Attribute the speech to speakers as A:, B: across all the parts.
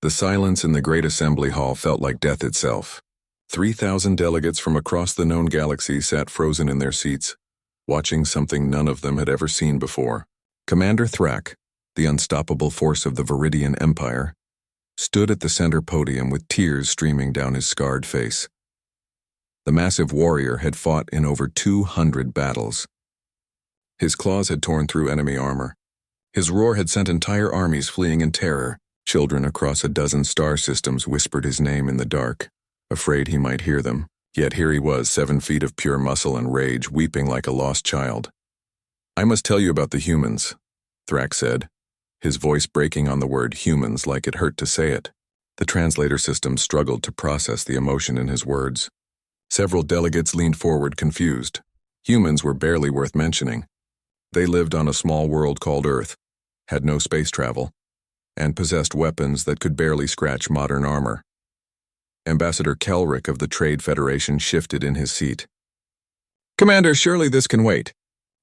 A: The silence in the great assembly hall felt like death itself. 3,000 delegates from across the known galaxy sat frozen in their seats, watching something none of them had ever seen before. Commander Thrak, the unstoppable force of the Viridian Empire, stood at the center podium with tears streaming down his scarred face. The massive warrior had fought in over 200 battles. His claws had torn through enemy armor. His roar had sent entire armies fleeing in terror. Children across a dozen star systems whispered his name in the dark, afraid he might hear them. Yet here he was, 7 feet of pure muscle and rage, weeping like a lost child. "I must tell you about the humans," Thrak said, his voice breaking on the word humans like it hurt to say it. The translator system struggled to process the emotion in his words. Several delegates leaned forward, confused. Humans were barely worth mentioning. They lived on a small world called Earth, had no space travel, and possessed weapons that could barely scratch modern armor. Ambassador Kelrick of the Trade Federation shifted in his seat. "Commander, surely this can wait.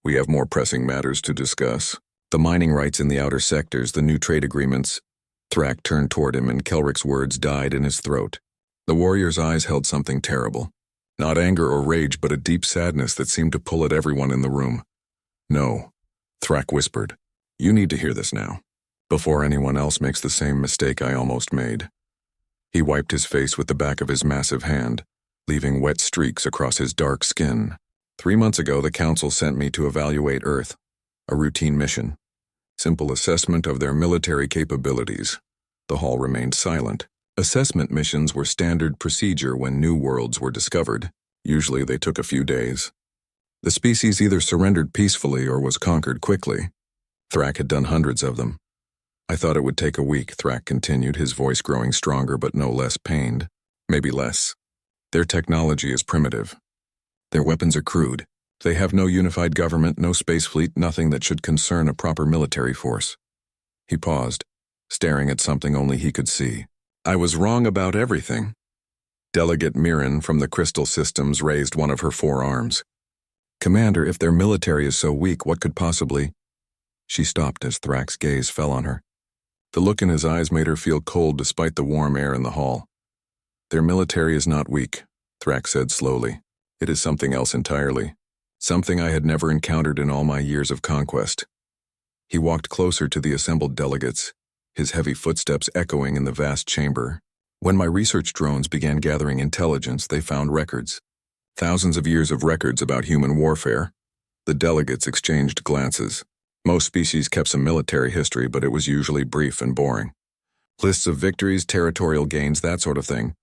A: We have more pressing matters to discuss. The mining rights in the outer sectors, the new trade agreements." Thrak turned toward him and Kelrick's words died in his throat. The warrior's eyes held something terrible. Not anger or rage, but a deep sadness that seemed to pull at everyone in the room. "No," Thrak whispered. "You need to hear this now, before anyone else makes the same mistake I almost made." He wiped his face with the back of his massive hand, leaving wet streaks across his dark skin. 3 months ago, the Council sent me to evaluate Earth, a routine mission. Simple assessment of their military capabilities. The hall remained silent. Assessment missions were standard procedure when new worlds were discovered. Usually they took a few days. The species either surrendered peacefully or was conquered quickly. Thrak had done hundreds of them. "I thought it would take a week," Thrak continued, his voice growing stronger but no less pained. "Maybe less. Their technology is primitive. Their weapons are crude. They have no unified government, no space fleet, nothing that should concern a proper military force." He paused, staring at something only he could see. "I was wrong about everything." Delegate Mirren from the Crystal Systems raised one of her 4 arms. "Commander, if their military is so weak, what could possibly—" She stopped as Thrak's gaze fell on her. The look in his eyes made her feel cold despite the warm air in the hall. "Their military is not weak," Thrak said slowly. "It is something else entirely. Something I had never encountered in all my years of conquest." He walked closer to the assembled delegates, his heavy footsteps echoing in the vast chamber. "When my research drones began gathering intelligence, they found records. Thousands of years of records about human warfare." The delegates exchanged glances. Most species kept some military history, but it was usually brief and boring. Lists of victories, territorial gains, that sort of thing.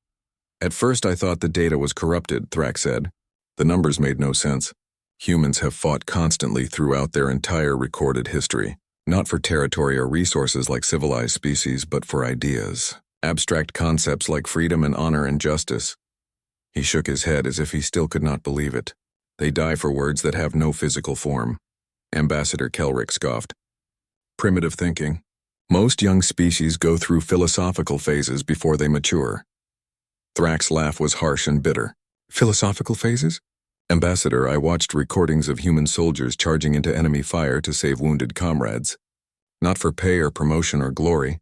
A: "At first I thought the data was corrupted," Thrak said. "The numbers made no sense. Humans have fought constantly throughout their entire recorded history, not for territory or resources like civilized species, but for ideas, abstract concepts like freedom and honor and justice." He shook his head as if he still could not believe it. "They die for words that have no physical form." Ambassador Kelrick scoffed. "Primitive thinking. Most young species go through philosophical phases before they mature." Thrak's laugh was harsh and bitter. "Philosophical phases?" "Ambassador, I watched recordings of human soldiers charging into enemy fire to save wounded comrades. Not for pay or promotion or glory,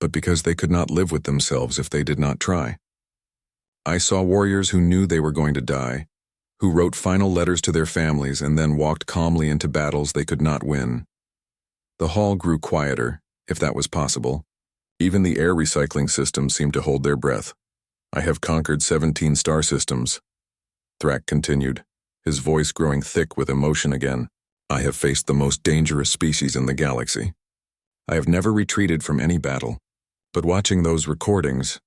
A: but because they could not live with themselves if they did not try. I saw warriors who knew they were going to die, who wrote final letters to their families and then walked calmly into battles they could not win." The hall grew quieter, if that was possible. Even the air recycling systems seemed to hold their breath. "I have conquered 17 star systems," Thrak continued, his voice growing thick with emotion again. "I have faced the most dangerous species in the galaxy. I have never retreated from any battle, but watching those recordings—"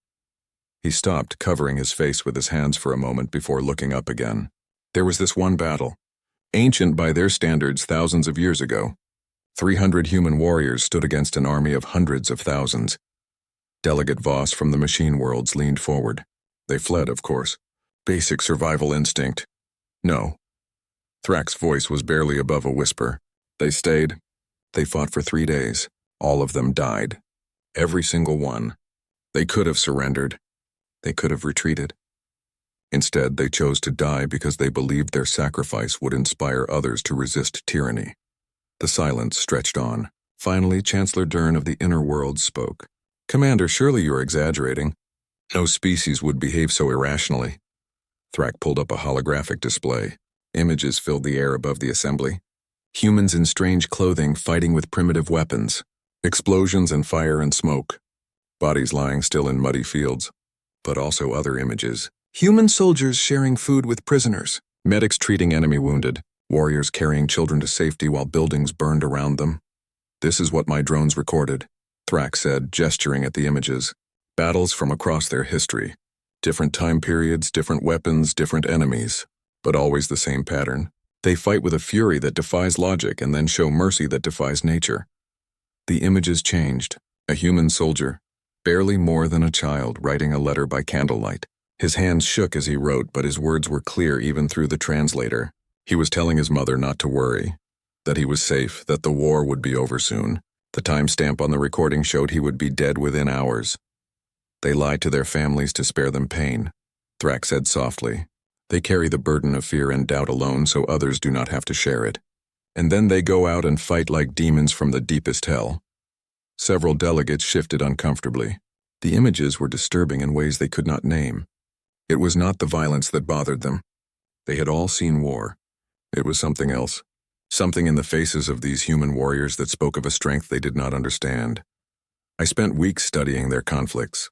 A: He stopped, covering his face with his hands for a moment before looking up again. "There was this one battle, ancient by their standards thousands of years ago. 300 human warriors stood against an army of hundreds of thousands." Delegate Voss from the machine worlds leaned forward. "They fled, of course. Basic survival instinct." "No." Thrak's voice was barely above a whisper. "They stayed. They fought for 3 days. All of them died. Every single one. They could have surrendered. They could have retreated. Instead, they chose to die because they believed their sacrifice would inspire others to resist tyranny." The silence stretched on. Finally, Chancellor Dern of the Inner World spoke. Commander, surely you're exaggerating. No species would behave so irrationally. Thrak pulled up a holographic display. Images filled the air above the assembly. Humans in strange clothing fighting with primitive weapons. Explosions and fire and smoke. Bodies lying still in muddy fields. But also other images. Human soldiers sharing food with prisoners. Medics treating enemy wounded. Warriors carrying children to safety while buildings burned around them. This is what my drones recorded, Thrak said, gesturing at the images. Battles from across their history. Different time periods, different weapons, different enemies. But always the same pattern. They fight with a fury that defies logic and then show mercy that defies nature. The images changed. A human soldier, barely more than a child, writing a letter by candlelight. His hands shook as he wrote, but his words were clear even through the translator. He was telling his mother not to worry, that he was safe, that the war would be over soon. The timestamp on the recording showed he would be dead within hours. They lied to their families to spare them pain, Thrak said softly. They carry the burden of fear and doubt alone so others do not have to share it. And then they go out and fight like demons from the deepest hell. Several delegates shifted uncomfortably. The images were disturbing in ways they could not name. It was not the violence that bothered them. They had all seen war. It was something else. Something in the faces of these human warriors that spoke of a strength they did not understand. I spent weeks studying their conflicts.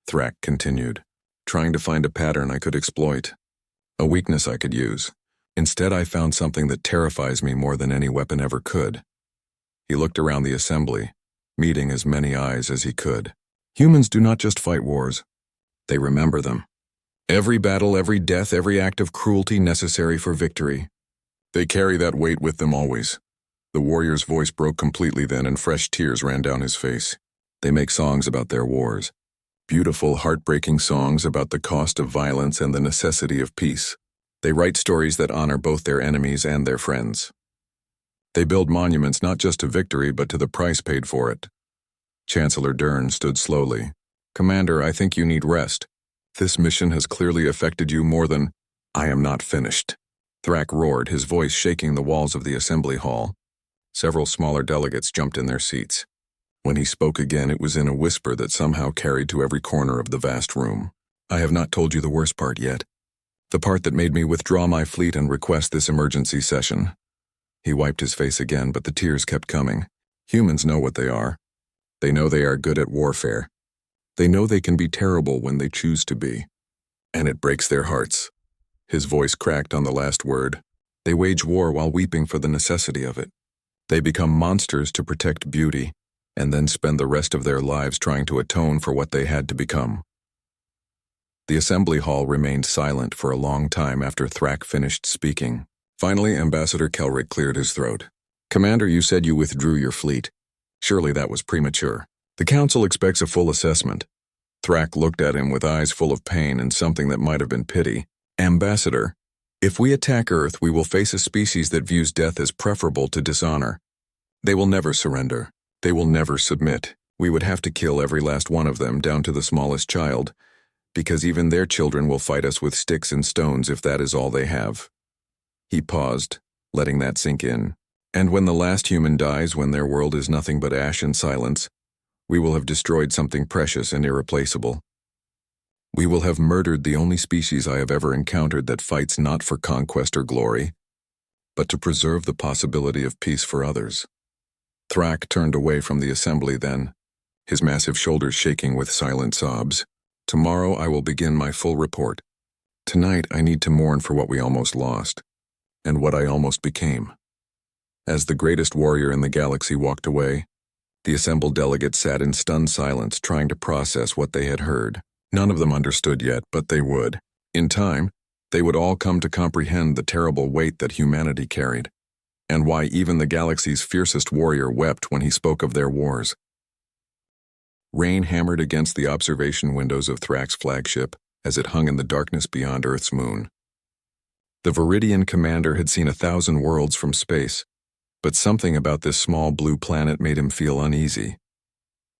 A: Thrak continued, trying to find a pattern I could exploit. A weakness I could use. Instead, I found something that terrifies me more than any weapon ever could. He looked around the assembly, meeting as many eyes as he could. Humans do not just fight wars. They remember them. Every battle, every death, every act of cruelty necessary for victory. They carry that weight with them always. The warrior's voice broke completely then and fresh tears ran down his face. They make songs about their wars. Beautiful, heartbreaking songs about the cost of violence and the necessity of peace. They write stories that honor both their enemies and their friends. They build monuments not just to victory but to the price paid for it. Chancellor Dern stood slowly. Commander, I think you need rest. This mission has clearly affected you more than... I am not finished. Thrak roared, his voice shaking the walls of the assembly hall. Several smaller delegates jumped in their seats. When he spoke again, it was in a whisper that somehow carried to every corner of the vast room. I have not told you the worst part yet. The part that made me withdraw my fleet and request this emergency session. He wiped his face again, but the tears kept coming. Humans know what they are. They know they are good at warfare. They know they can be terrible when they choose to be. And it breaks their hearts. His voice cracked on the last word. They wage war while weeping for the necessity of it. They become monsters to protect beauty, and then spend the rest of their lives trying to atone for what they had to become. The assembly hall remained silent for a long time after Thrak finished speaking. Finally, Ambassador Kelrick cleared his throat. Commander, you said you withdrew your fleet. Surely that was premature. The Council expects a full assessment. Thrak looked at him with eyes full of pain and something that might have been pity. Ambassador, if we attack Earth, we will face a species that views death as preferable to dishonor. They will never surrender. They will never submit. We would have to kill every last one of them, down to the smallest child, because even their children will fight us with sticks and stones if that is all they have. He paused, letting that sink in. And when the last human dies, when their world is nothing but ash and silence, we will have destroyed something precious and irreplaceable. We will have murdered the only species I have ever encountered that fights not for conquest or glory, but to preserve the possibility of peace for others. Thrak turned away from the assembly then, his massive shoulders shaking with silent sobs. Tomorrow I will begin my full report. Tonight I need to mourn for what we almost lost, and what I almost became. As the greatest warrior in the galaxy walked away, the assembled delegates sat in stunned silence trying to process what they had heard. None of them understood yet, but they would. In time, they would all come to comprehend the terrible weight that humanity carried, and why even the galaxy's fiercest warrior wept when he spoke of their wars. Rain hammered against the observation windows of Thrak's flagship as it hung in the darkness beyond Earth's moon. The Viridian commander had seen 1,000 worlds from space, but something about this small blue planet made him feel uneasy.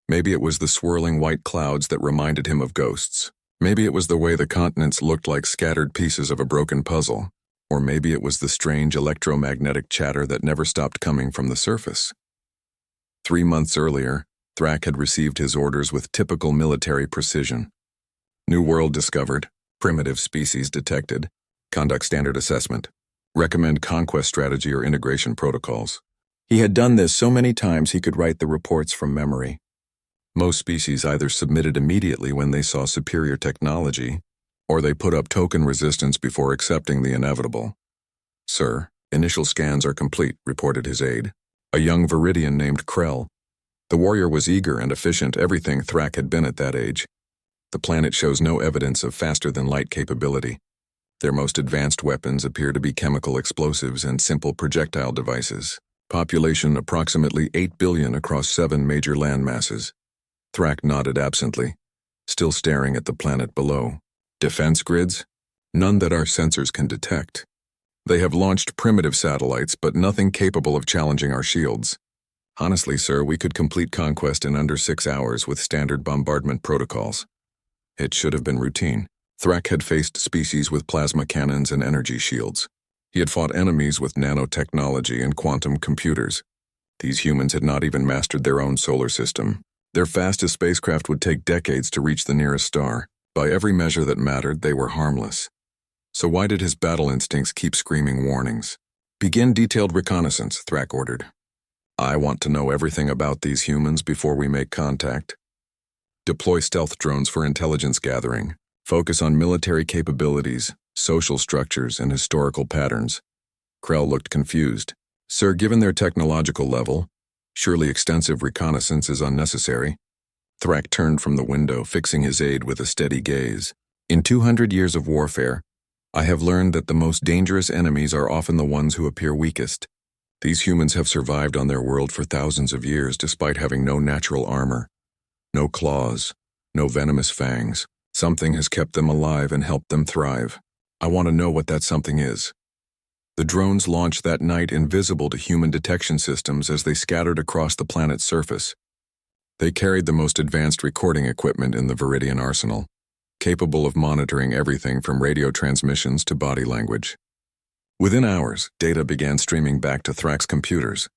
A: Maybe it was the swirling white clouds that reminded him of ghosts. Maybe it was the way the continents looked like scattered pieces of a broken puzzle. Or maybe it was the strange electromagnetic chatter that never stopped coming from the surface. 3 months earlier, Thrak had received his orders with typical military precision. New world discovered, primitive species detected, conduct standard assessment, recommend conquest strategy or integration protocols. He had done this so many times he could write the reports from memory. Most species either submitted immediately when they saw superior technology, or they put up token resistance before accepting the inevitable. "Sir, initial scans are complete," reported his aide, a young Viridian named Krell. The warrior was eager and efficient, everything Thrak had been at that age. The planet shows no evidence of faster-than-light capability. Their most advanced weapons appear to be chemical explosives and simple projectile devices. Population approximately 8 billion across 7 major landmasses. Thrak nodded absently, still staring at the planet below. Defense grids? None that our sensors can detect. They have launched primitive satellites, but nothing capable of challenging our shields. Honestly, sir, we could complete conquest in under 6 hours with standard bombardment protocols. It should have been routine. Thrak had faced species with plasma cannons and energy shields. He had fought enemies with nanotechnology and quantum computers. These humans had not even mastered their own solar system. Their fastest spacecraft would take decades to reach the nearest star. By every measure that mattered, they were harmless. So why did his battle instincts keep screaming warnings? "Begin detailed reconnaissance," Thrak ordered. "I want to know everything about these humans before we make contact. Deploy stealth drones for intelligence gathering. Focus on military capabilities, social structures, and historical patterns." Krell looked confused. "Sir, given their technological level, surely extensive reconnaissance is unnecessary." Thrak turned from the window, fixing his aide with a steady gaze. "In 200 years of warfare, I have learned that the most dangerous enemies are often the ones who appear weakest. These humans have survived on their world for thousands of years despite having no natural armor. No claws, no venomous fangs. Something has kept them alive and helped them thrive. I want to know what that something is." The drones launched that night, invisible to human detection systems as they scattered across the planet's surface. They carried the most advanced recording equipment in the Viridian arsenal, capable of monitoring everything from radio transmissions to body language. Within hours, data began streaming back to Thrak's computers.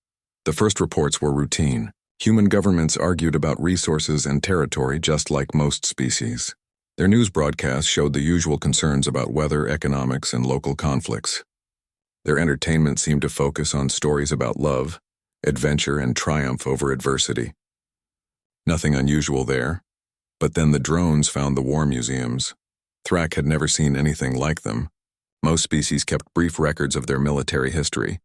A: The first reports were routine. Human governments argued about resources and territory just like most species. Their news broadcasts showed the usual concerns about weather, economics, and local conflicts. Their entertainment seemed to focus on stories about love, adventure, and triumph over adversity. Nothing unusual there. But then the drones found the war museums. Thrak had never seen anything like them. Most species kept brief records of their military history,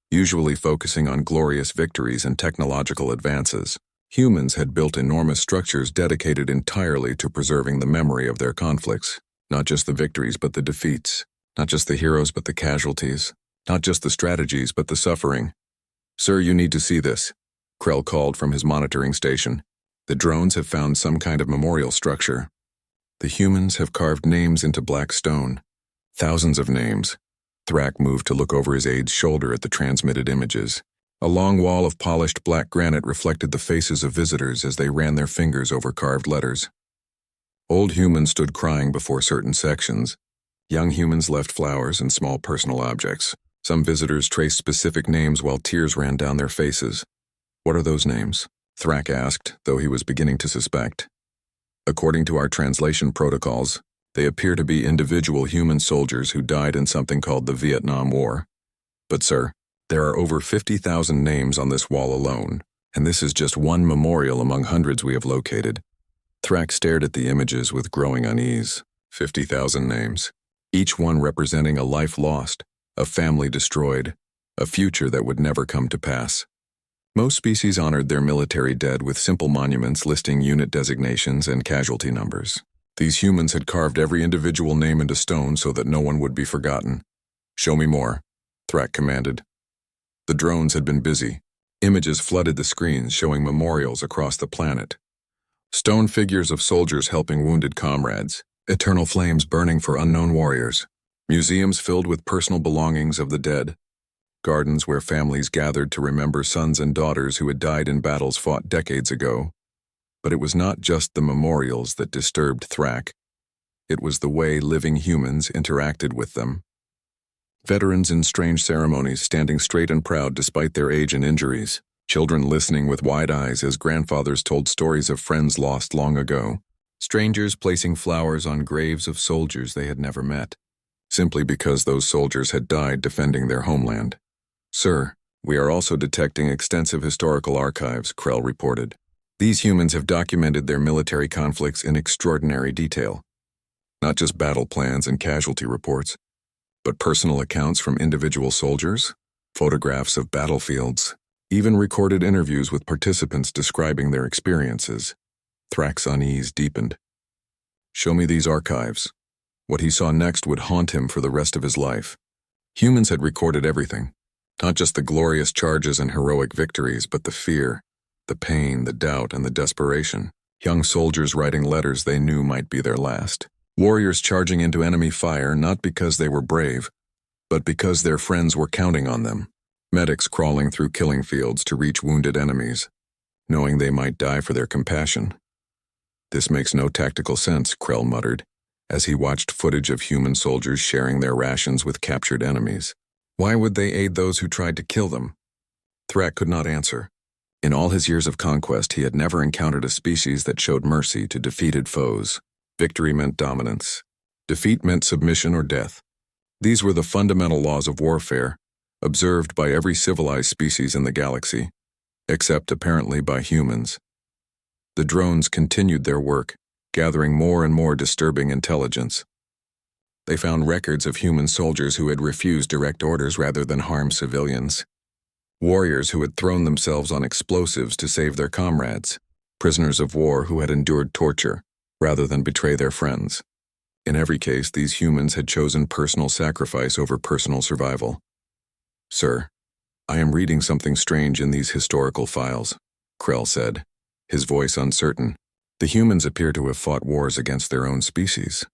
A: usually focusing on glorious victories and technological advances. Humans had built enormous structures dedicated entirely to preserving the memory of their conflicts, not just the victories but the defeats, not just the heroes but the casualties, not just the strategies but the suffering. "Sir, you need to see this," Krell called from his monitoring station. "The drones have found some kind of memorial structure. The humans have carved names into black stone. Thousands of names." Thrak moved to look over his aide's shoulder at the transmitted images. A long wall of polished black granite reflected the faces of visitors as they ran their fingers over carved letters. Old humans stood crying before certain sections. Young humans left flowers and small personal objects. Some visitors traced specific names while tears ran down their faces. "What are those names?" Thrak asked, though he was beginning to suspect. "According to our translation protocols, they appear to be individual human soldiers who died in something called the Vietnam War. But sir, there are over 50,000 names on this wall alone, and this is just one memorial among hundreds we have located." Thrak stared at the images with growing unease. 50,000 names, each one representing a life lost, a family destroyed, a future that would never come to pass. Most species honored their military dead with simple monuments listing unit designations and casualty numbers. These humans had carved every individual name into stone so that no one would be forgotten. "Show me more," Thrak commanded. The drones had been busy. Images flooded the screens showing memorials across the planet. Stone figures of soldiers helping wounded comrades, eternal flames burning for unknown warriors, museums filled with personal belongings of the dead, gardens where families gathered to remember sons and daughters who had died in battles fought decades ago. But it was not just the memorials that disturbed Thrak. It was the way living humans interacted with them. Veterans in strange ceremonies standing straight and proud despite their age and injuries. children listening with wide eyes as grandfathers told stories of friends lost long ago, strangers placing flowers on graves of soldiers they had never met, simply because those soldiers had died defending their homeland. "Sir, we are also detecting extensive historical archives," Krell reported. "These humans have documented their military conflicts in extraordinary detail. Not just battle plans and casualty reports, but personal accounts from individual soldiers, photographs of battlefields, even recorded interviews with participants describing their experiences." Thrak's unease deepened. "Show me these archives." What he saw next would haunt him for the rest of his life. Humans had recorded everything, not just the glorious charges and heroic victories, but the fear, the pain, the doubt, and the desperation. Young soldiers writing letters they knew might be their last. Warriors charging into enemy fire not because they were brave, but because their friends were counting on them. Medics crawling through killing fields to reach wounded enemies, knowing they might die for their compassion. "This makes no tactical sense," Krell muttered, as he watched footage of human soldiers sharing their rations with captured enemies. Why would they aid those who tried to kill them? Thrak could not answer. In all his years of conquest, he had never encountered a species that showed mercy to defeated foes. Victory meant dominance. Defeat meant submission or death. These were the fundamental laws of warfare, observed by every civilized species in the galaxy, except apparently by humans. The drones continued their work, gathering more and more disturbing intelligence. They found records of human soldiers who had refused direct orders rather than harm civilians. Warriors who had thrown themselves on explosives to save their comrades. Prisoners of war who had endured torture rather than betray their friends. In every case, these humans had chosen personal sacrifice over personal survival. "Sir, I am reading something strange in these historical files," Krell said, his voice uncertain. "The humans appear to have fought wars against their own species.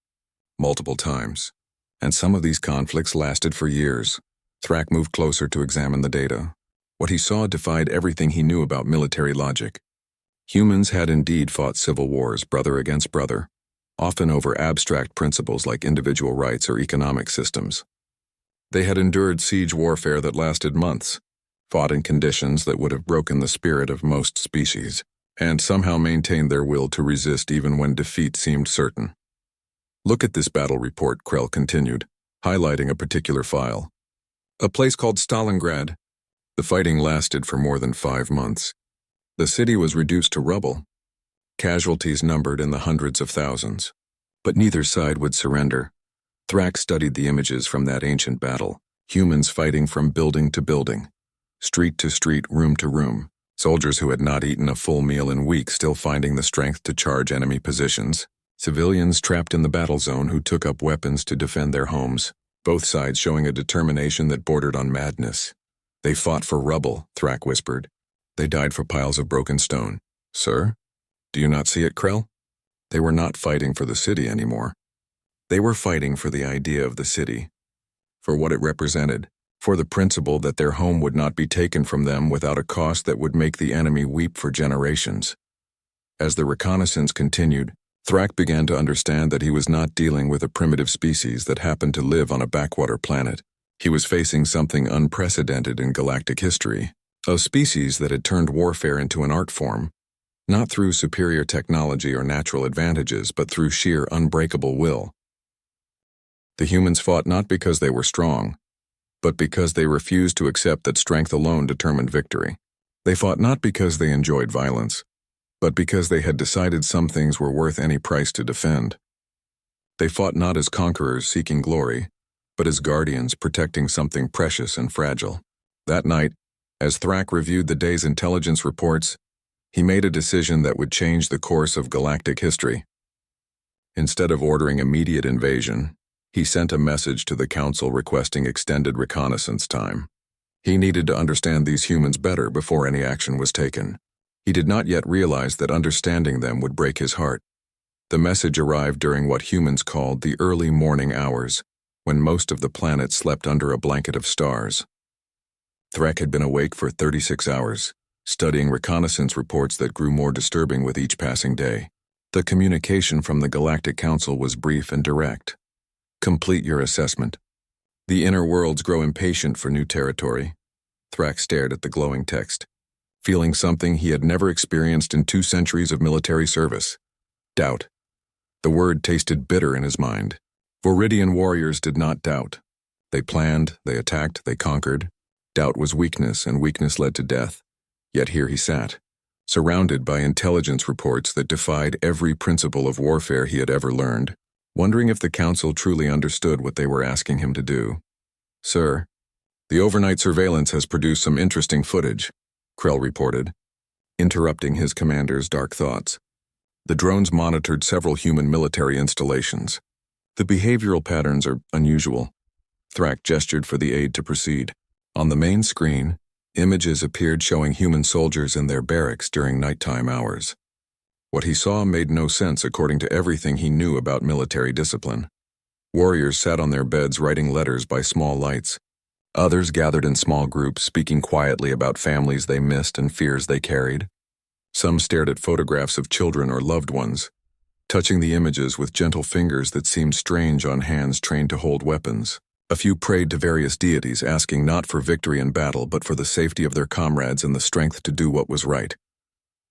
A: Multiple times. And some of these conflicts lasted for years." Thrak moved closer to examine the data. What he saw defied everything he knew about military logic. Humans had indeed fought civil wars, brother against brother, often over abstract principles like individual rights or economic systems. They had endured siege warfare that lasted months, fought in conditions that would have broken the spirit of most species, and somehow maintained their will to resist even when defeat seemed certain. "Look at this battle report," Krell continued, highlighting a particular file. "A place called Stalingrad. The fighting lasted for more than 5 months. The city was reduced to rubble. Casualties numbered in the hundreds of thousands. But neither side would surrender." Thrak studied the images from that ancient battle, humans fighting from building to building, street to street, room to room, soldiers who had not eaten a full meal in weeks still finding the strength to charge enemy positions, civilians trapped in the battle zone who took up weapons to defend their homes, both sides showing a determination that bordered on madness. "They fought for rubble," Thrak whispered. "They died for piles of broken stone." "Sir? Do you not see it, Krell? They were not fighting for the city anymore. They were fighting for the idea of the city, for what it represented, for the principle that their home would not be taken from them without a cost that would make the enemy weep for generations." As the reconnaissance continued, Thrak began to understand that he was not dealing with a primitive species that happened to live on a backwater planet. He was facing something unprecedented in galactic history, a species that had turned warfare into an art form, not through superior technology or natural advantages, but through sheer unbreakable will. The humans fought not because they were strong, but because they refused to accept that strength alone determined victory. They fought not because they enjoyed violence, but because they had decided some things were worth any price to defend. They fought not as conquerors seeking glory, but as guardians protecting something precious and fragile. That night, as Thrak reviewed the day's intelligence reports, he made a decision that would change the course of galactic history. Instead of ordering immediate invasion, he sent a message to the Council requesting extended reconnaissance time. He needed to understand these humans better before any action was taken. He did not yet realize that understanding them would break his heart. The message arrived during what humans called the early morning hours, when most of the planet slept under a blanket of stars. Thrak had been awake for 36 hours, studying reconnaissance reports that grew more disturbing with each passing day. The communication from the Galactic Council was brief and direct. "Complete your assessment. The inner worlds grow impatient for new territory." Thrak stared at the glowing text. feeling something he had never experienced in 2 centuries of military service. Doubt. The word tasted bitter in his mind. Viridian warriors did not doubt. They planned, they attacked, they conquered. Doubt was weakness, and weakness led to death. Yet here he sat, surrounded by intelligence reports that defied every principle of warfare he had ever learned, wondering if the council truly understood what they were asking him to do. "Sir, the overnight surveillance has produced some interesting footage," Krell reported, interrupting his commander's dark thoughts. The drones monitored several human military installations. "The behavioral patterns are unusual." Thrak gestured for the aide to proceed. On the main screen, images appeared showing human soldiers in their barracks during nighttime hours. What he saw made no sense according to everything he knew about military discipline. Warriors sat on their beds writing letters by small lights. Others gathered in small groups, speaking quietly about families they missed and fears they carried. Some stared at photographs of children or loved ones, touching the images with gentle fingers that seemed strange on hands trained to hold weapons. A few prayed to various deities, asking not for victory in battle but for the safety of their comrades and the strength to do what was right.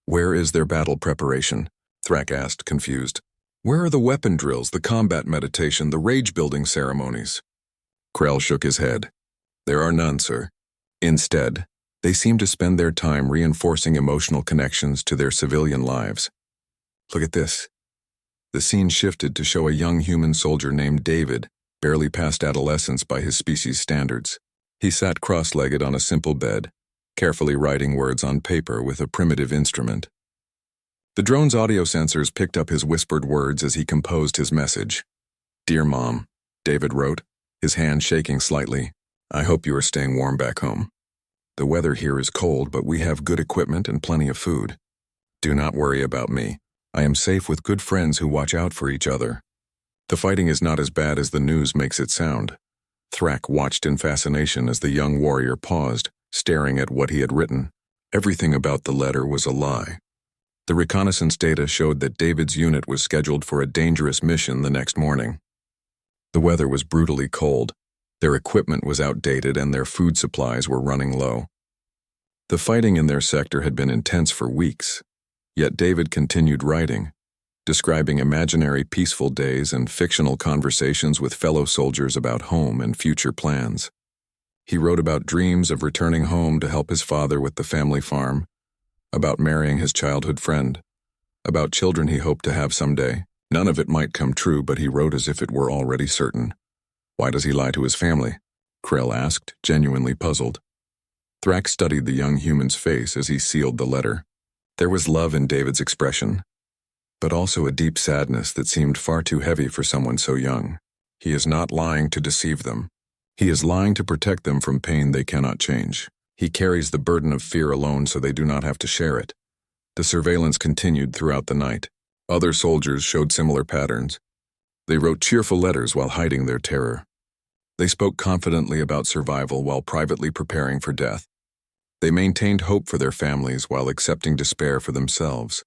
A: "Where is their battle preparation?" Thrak asked, confused. "Where are the weapon drills, the combat meditation, the rage-building ceremonies?" Krell shook his head. "There are none, sir. Instead, they seem to spend their time reinforcing emotional connections to their civilian lives. Look at this." The scene shifted to show a young human soldier named David, barely past adolescence by his species standards. He sat cross-legged on a simple bed, carefully writing words on paper with a primitive instrument. The drone's audio sensors picked up his whispered words as he composed his message. "Dear Mom," David wrote, his hand shaking slightly. "I hope you are staying warm back home. The weather here is cold, but we have good equipment and plenty of food. Do not worry about me. I am safe with good friends who watch out for each other. The fighting is not as bad as the news makes it sound." Thrak watched in fascination as the young warrior paused, staring at what he had written. Everything about the letter was a lie. The reconnaissance data showed that David's unit was scheduled for a dangerous mission the next morning. The weather was brutally cold. Their equipment was outdated and their food supplies were running low. The fighting in their sector had been intense for weeks, yet David continued writing, describing imaginary peaceful days and fictional conversations with fellow soldiers about home and future plans. He wrote about dreams of returning home to help his father with the family farm, about marrying his childhood friend, about children he hoped to have someday. None of it might come true, but he wrote as if it were already certain. "Why does he lie to his family?" Krell asked, genuinely puzzled. Thrak studied the young human's face as he sealed the letter. There was love in David's expression, but also a deep sadness that seemed far too heavy for someone so young. He is not lying to deceive them. He is lying to protect them from pain they cannot change. He carries the burden of fear alone so they do not have to share it. The surveillance continued throughout the night. Other soldiers showed similar patterns. They wrote cheerful letters while hiding their terror. They spoke confidently about survival while privately preparing for death. They maintained hope for their families while accepting despair for themselves.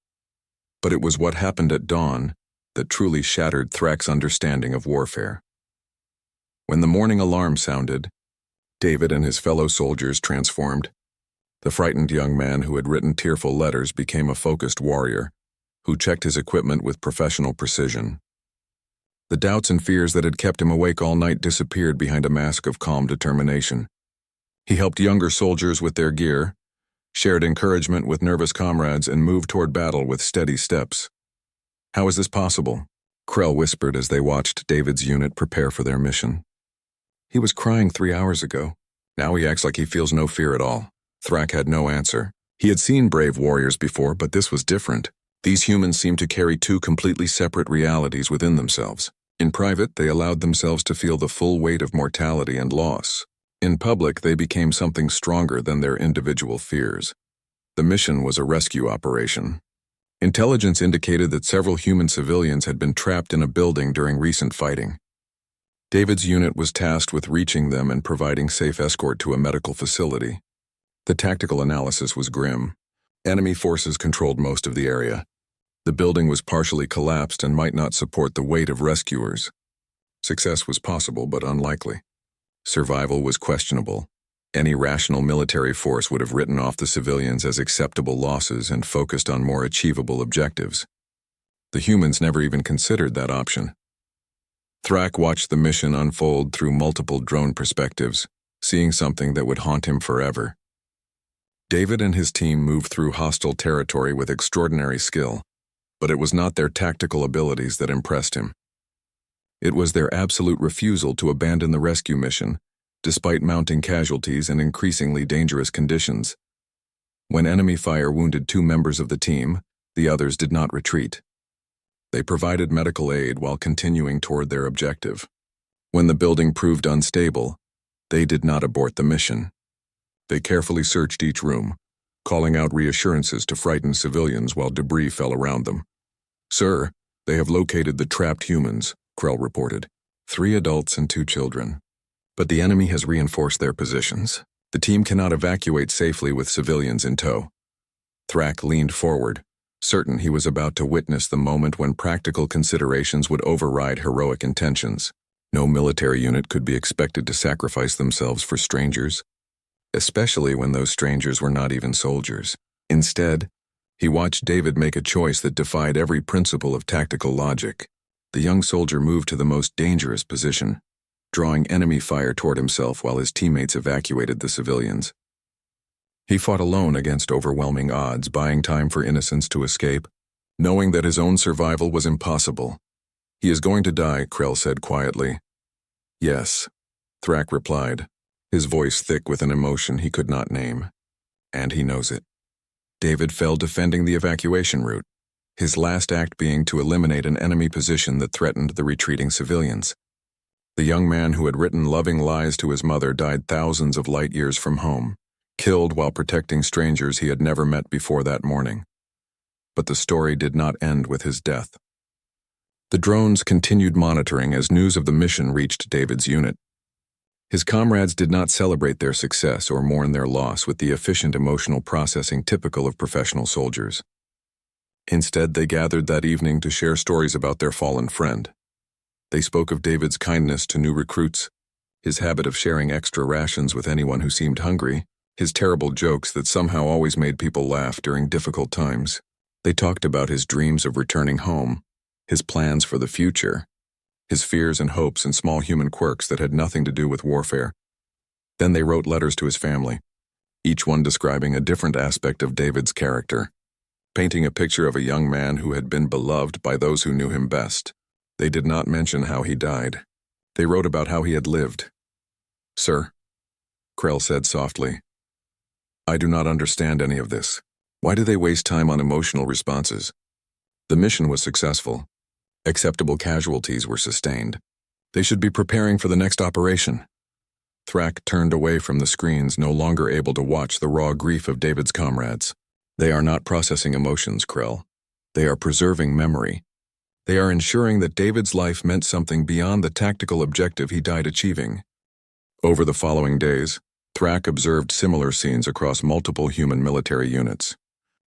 A: But it was what happened at dawn that truly shattered Thrak's understanding of warfare. When the morning alarm sounded, David and his fellow soldiers transformed. The frightened young man who had written tearful letters became a focused warrior, who checked his equipment with professional precision. The doubts and fears that had kept him awake all night disappeared behind a mask of calm determination. He helped younger soldiers with their gear, shared encouragement with nervous comrades, and moved toward battle with steady steps. "How is this possible?" Krell whispered as they watched David's unit prepare for their mission. "He was crying 3 hours ago. Now he acts like he feels no fear at all." Thrak had no answer. He had seen brave warriors before, but this was different. These humans seemed to carry 2 completely separate realities within themselves. In private, they allowed themselves to feel the full weight of mortality and loss. In public, they became something stronger than their individual fears. The mission was a rescue operation. Intelligence indicated that several human civilians had been trapped in a building during recent fighting. David's unit was tasked with reaching them and providing safe escort to a medical facility. The tactical analysis was grim. Enemy forces controlled most of the area. The building was partially collapsed and might not support the weight of rescuers. Success was possible but unlikely. Survival was questionable. Any rational military force would have written off the civilians as acceptable losses and focused on more achievable objectives. The humans never even considered that option. Thrak watched the mission unfold through multiple drone perspectives, seeing something that would haunt him forever. David and his team moved through hostile territory with extraordinary skill, but it was not their tactical abilities that impressed him. It was their absolute refusal to abandon the rescue mission, despite mounting casualties and increasingly dangerous conditions. When enemy fire wounded 2 members of the team, the others did not retreat. They provided medical aid while continuing toward their objective. When the building proved unstable, they did not abort the mission. They carefully searched each room, calling out reassurances to frightened civilians while debris fell around them. "Sir, they have located the trapped humans," Krell reported. 3 adults and 2 children. But the enemy has reinforced their positions. The team cannot evacuate safely with civilians in tow. Thrak leaned forward, certain he was about to witness the moment when practical considerations would override heroic intentions. No military unit could be expected to sacrifice themselves for strangers, especially when those strangers were not even soldiers. Instead, he watched David make a choice that defied every principle of tactical logic. The young soldier moved to the most dangerous position, drawing enemy fire toward himself while his teammates evacuated the civilians. He fought alone against overwhelming odds, buying time for innocents to escape, knowing that his own survival was impossible. "He is going to die," Krell said quietly. "Yes," Thrak replied, his voice thick with an emotion he could not name. "And he knows it." David fell defending the evacuation route, his last act being to eliminate an enemy position that threatened the retreating civilians. The young man who had written loving lies to his mother died thousands of light years from home, killed while protecting strangers he had never met before that morning. But the story did not end with his death. The drones continued monitoring as news of the mission reached David's unit. His comrades did not celebrate their success or mourn their loss with the efficient emotional processing typical of professional soldiers. Instead, they gathered that evening to share stories about their fallen friend. They spoke of David's kindness to new recruits, his habit of sharing extra rations with anyone who seemed hungry, his terrible jokes that somehow always made people laugh during difficult times. They talked about his dreams of returning home, his plans for the future, his fears and hopes and small human quirks that had nothing to do with warfare. Then they wrote letters to his family, each one describing a different aspect of David's character, painting a picture of a young man who had been beloved by those who knew him best. They did not mention how he died. They wrote about how he had lived. "Sir," Krell said softly, "I do not understand any of this. Why do they waste time on emotional responses? The mission was successful. Acceptable casualties were sustained. They should be preparing for the next operation." Thrak turned away from the screens, no longer able to watch the raw grief of David's comrades. "They are not processing emotions, Krell. They are preserving memory. They are ensuring that David's life meant something beyond the tactical objective he died achieving." Over the following days, Thrak observed similar scenes across multiple human military units.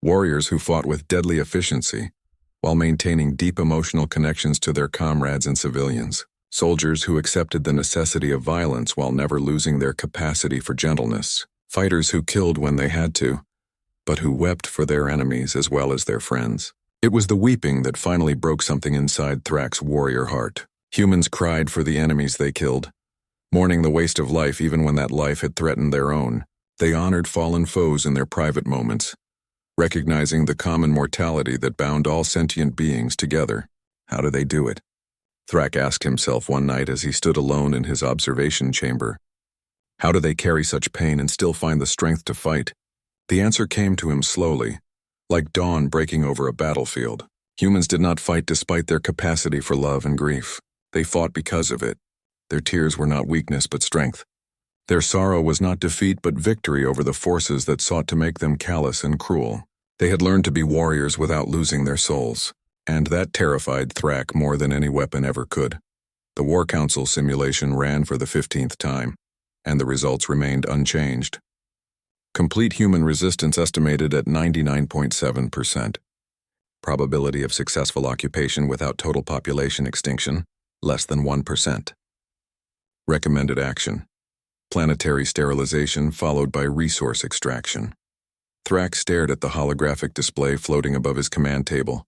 A: Warriors who fought with deadly efficiency, while maintaining deep emotional connections to their comrades and civilians. Soldiers who accepted the necessity of violence while never losing their capacity for gentleness. Fighters who killed when they had to, but who wept for their enemies as well as their friends. It was the weeping that finally broke something inside Thrak's warrior heart. Humans cried for the enemies they killed, mourning the waste of life even when that life had threatened their own. They honored fallen foes in their private moments, recognizing the common mortality that bound all sentient beings together. How do they do it? Thrak asked himself one night as he stood alone in his observation chamber. How do they carry such pain and still find the strength to fight? The answer came to him slowly, like dawn breaking over a battlefield. Humans did not fight despite their capacity for love and grief. They fought because of it. Their tears were not weakness but strength. Their sorrow was not defeat but victory over the forces that sought to make them callous and cruel. They had learned to be warriors without losing their souls, and that terrified Thrak more than any weapon ever could. The War Council simulation ran for the 15th time, and the results remained unchanged. Complete human resistance estimated at 99.7%. Probability of successful occupation without total population extinction, less than 1%. Recommended action. planetary sterilization followed by resource extraction. Thrak stared at the holographic display floating above his command table,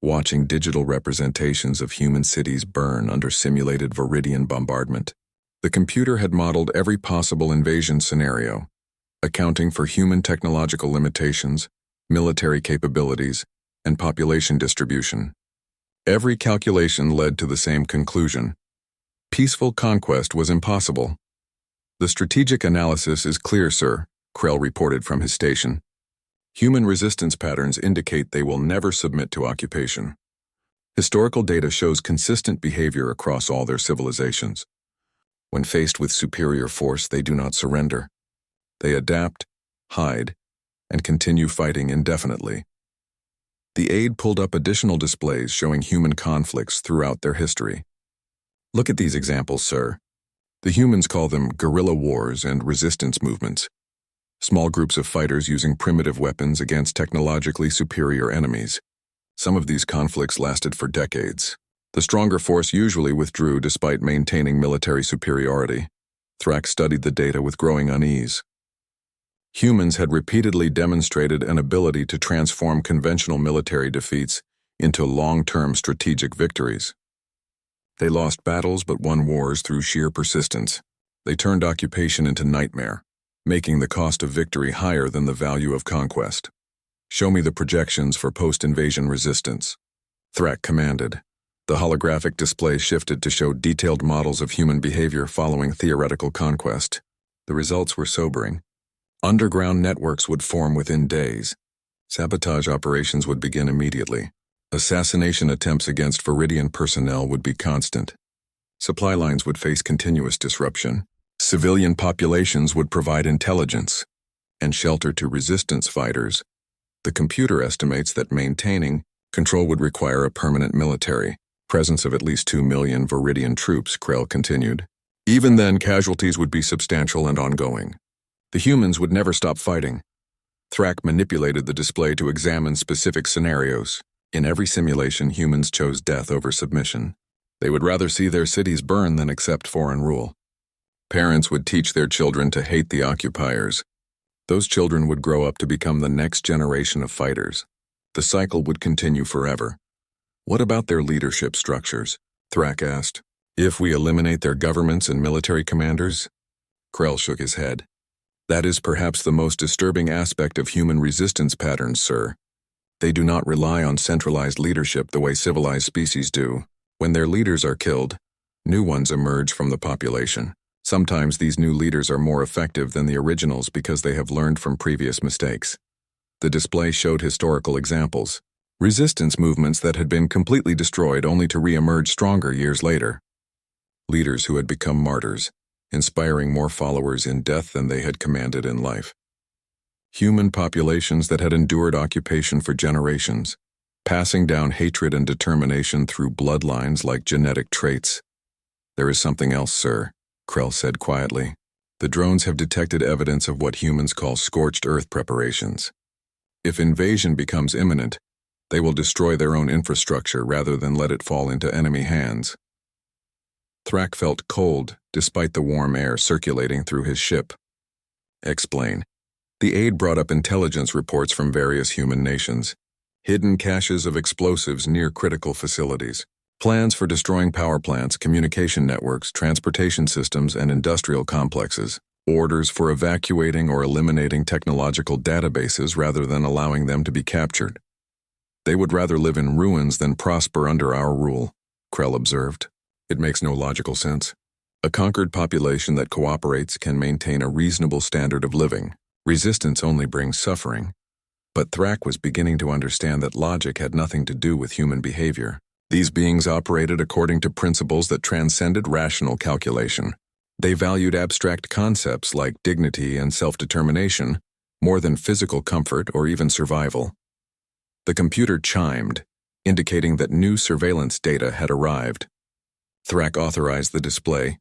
A: watching digital representations of human cities burn under simulated Viridian bombardment. The computer had modeled every possible invasion scenario, accounting for human technological limitations, military capabilities, and population distribution. Every calculation led to the same conclusion. Peaceful conquest was impossible. "The strategic analysis is clear, sir," Krell reported from his station. "Human resistance patterns indicate they will never submit to occupation. Historical data shows consistent behavior across all their civilizations. When faced with superior force, they do not surrender. They adapt, hide, and continue fighting indefinitely." The aide pulled up additional displays showing human conflicts throughout their history. "Look at these examples, sir. The humans call them guerrilla wars and resistance movements. Small groups of fighters using primitive weapons against technologically superior enemies. Some of these conflicts lasted for decades. The stronger force usually withdrew despite maintaining military superiority." Thrak studied the data with growing unease. Humans had repeatedly demonstrated an ability to transform conventional military defeats into long-term strategic victories. They lost battles but won wars through sheer persistence. They turned occupation into nightmare, making the cost of victory higher than the value of conquest. "Show me the projections for post-invasion resistance," Thrak commanded. The holographic display shifted to show detailed models of human behavior following theoretical conquest. The results were sobering. Underground networks would form within days. Sabotage operations would begin immediately. Assassination attempts against Viridian personnel would be constant. Supply lines would face continuous disruption. Civilian populations would provide intelligence and shelter to resistance fighters. The computer estimates that maintaining control would require a permanent military presence of at least 2 million Viridian troops, Krell continued. Even then, casualties would be substantial and ongoing. The humans would never stop fighting. Thrak manipulated the display to examine specific scenarios. In every simulation, humans chose death over submission. They would rather see their cities burn than accept foreign rule. Parents would teach their children to hate the occupiers. Those children would grow up to become the next generation of fighters. The cycle would continue forever. "What about their leadership structures?" Thrak asked. "If we eliminate their governments and military commanders?" Krell shook his head. "That is perhaps the most disturbing aspect of human resistance patterns, sir. They do not rely on centralized leadership the way civilized species do. When their leaders are killed, new ones emerge from the population. Sometimes these new leaders are more effective than the originals because they have learned from previous mistakes." The display showed historical examples. Resistance movements that had been completely destroyed only to re-emerge stronger years later. Leaders who had become martyrs, inspiring more followers in death than they had commanded in life. Human populations that had endured occupation for generations, passing down hatred and determination through bloodlines like genetic traits. "There is something else, sir," Krell said quietly. "The drones have detected evidence of what humans call scorched earth preparations. If invasion becomes imminent, they will destroy their own infrastructure rather than let it fall into enemy hands." Thrak felt cold despite the warm air circulating through his ship. "Explain." The aide brought up intelligence reports from various human nations. Hidden caches of explosives near critical facilities. Plans for destroying power plants, communication networks, transportation systems, and industrial complexes. Orders for evacuating or eliminating technological databases rather than allowing them to be captured. "They would rather live in ruins than prosper under our rule," Krell observed. "It makes no logical sense. A conquered population that cooperates can maintain a reasonable standard of living. Resistance only brings suffering." But Thrak was beginning to understand that logic had nothing to do with human behavior. These beings operated according to principles that transcended rational calculation. They valued abstract concepts like dignity and self-determination more than physical comfort or even survival. The computer chimed, indicating that new surveillance data had arrived. Thrak authorized the display,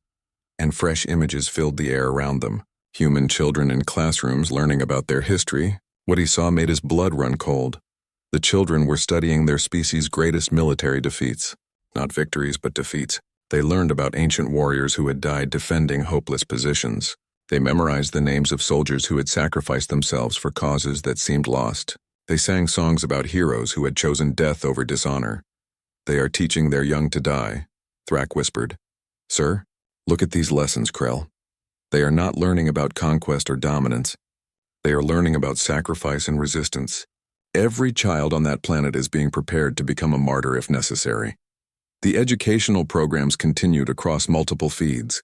A: and fresh images filled the air around them. Human children in classrooms learning about their history. What he saw made his blood run cold. The children were studying their species' greatest military defeats. Not victories, but defeats. They learned about ancient warriors who had died defending hopeless positions. They memorized the names of soldiers who had sacrificed themselves for causes that seemed lost. They sang songs about heroes who had chosen death over dishonor. They are teaching their young to die, Thrak whispered. Sir, look at these lessons, Krell. They are not learning about conquest or dominance. They are learning about sacrifice and resistance. Every child on that planet is being prepared to become a martyr if necessary. The educational programs continued across multiple feeds.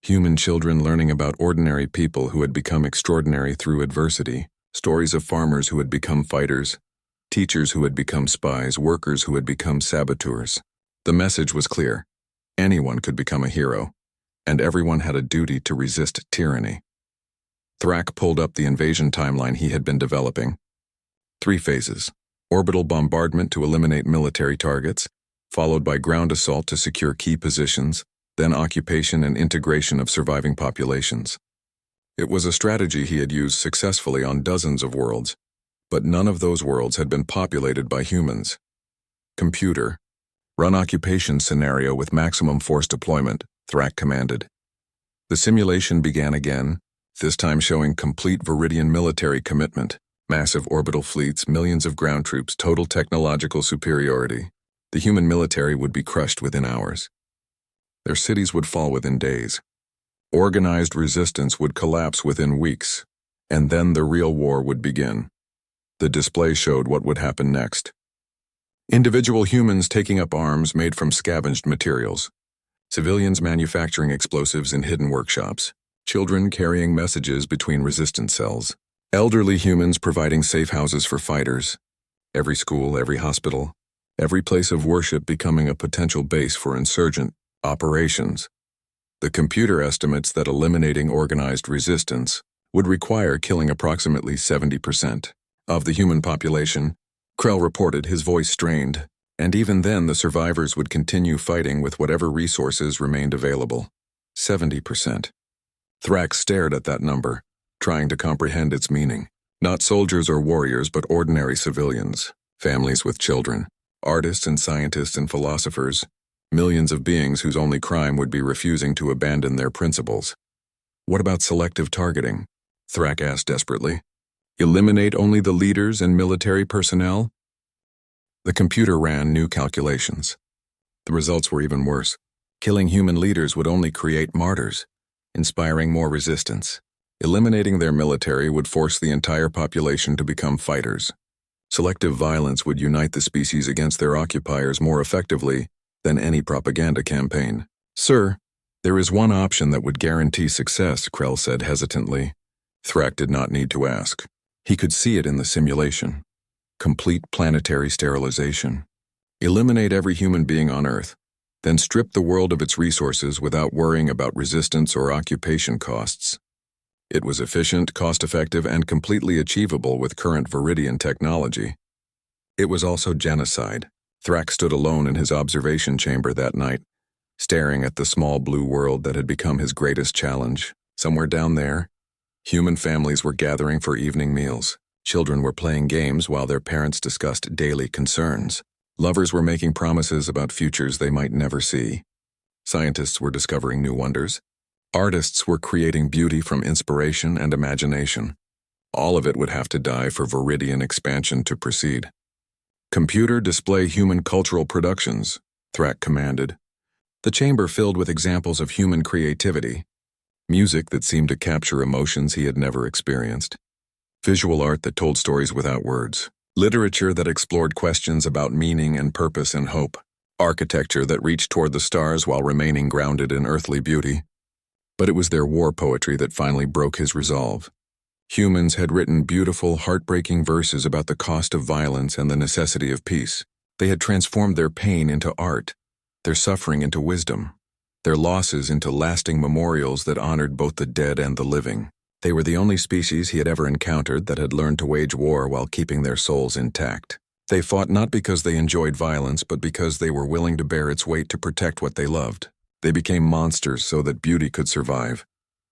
A: Human children learning about ordinary people who had become extraordinary through adversity, stories of farmers who had become fighters, teachers who had become spies, workers who had become saboteurs. The message was clear. Anyone could become a hero, and everyone had a duty to resist tyranny. Thrak pulled up the invasion timeline he had been developing. 3 phases: orbital bombardment to eliminate military targets, followed by ground assault to secure key positions, then occupation and integration of surviving populations. It was a strategy he had used successfully on dozens of worlds, but none of those worlds had been populated by humans. Computer, run occupation scenario with maximum force deployment, Thrak commanded. The simulation began again, this time showing complete Viridian military commitment, massive orbital fleets, millions of ground troops, total technological superiority. The human military would be crushed within hours. Their cities would fall within days. Organized resistance would collapse within weeks, and then the real war would begin. The display showed what would happen next. Individual humans taking up arms made from scavenged materials. Civilians manufacturing explosives in hidden workshops. Children carrying messages between resistance cells. Elderly humans providing safe houses for fighters. Every school, every hospital, every place of worship becoming a potential base for insurgent operations. The computer estimates that eliminating organized resistance would require killing approximately 70% of the human population. Krell reported, his voice strained, and even then the survivors would continue fighting with whatever resources remained available. 70%. Thrak stared at that number, trying to comprehend its meaning. Not soldiers or warriors, but ordinary civilians, families with children, artists and scientists and philosophers, millions of beings whose only crime would be refusing to abandon their principles. What about selective targeting? Thrak asked desperately. Eliminate only the leaders and military personnel? The computer ran new calculations. The results were even worse. Killing human leaders would only create martyrs, inspiring more resistance. Eliminating their military would force the entire population to become fighters. Selective violence would unite the species against their occupiers more effectively than any propaganda campaign. Sir, there is one option that would guarantee success, Krell said hesitantly. Thrak did not need to ask. He could see it in the simulation. Complete planetary sterilization. Eliminate every human being on Earth, then strip the world of its resources without worrying about resistance or occupation costs. It was efficient, cost-effective, and completely achievable with current Viridian technology. It was also genocide. Thrak stood alone in his observation chamber that night, staring at the small blue world that had become his greatest challenge. Somewhere down there, human families were gathering for evening meals. Children were playing games while their parents discussed daily concerns. Lovers were making promises about futures they might never see. Scientists were discovering new wonders. Artists were creating beauty from inspiration and imagination. All of it would have to die for Viridian expansion to proceed. Computer display human cultural productions, Thrak commanded. The chamber filled with examples of human creativity. Music that seemed to capture emotions he had never experienced. Visual art that told stories without words. Literature that explored questions about meaning and purpose and hope. Architecture that reached toward the stars while remaining grounded in earthly beauty. But it was their war poetry that finally broke his resolve. Humans had written beautiful, heartbreaking verses about the cost of violence and the necessity of peace. They had transformed their pain into art, their suffering into wisdom, their losses into lasting memorials that honored both the dead and the living. They were the only species he had ever encountered that had learned to wage war while keeping their souls intact. They fought not because they enjoyed violence, but because they were willing to bear its weight to protect what they loved. They became monsters so that beauty could survive,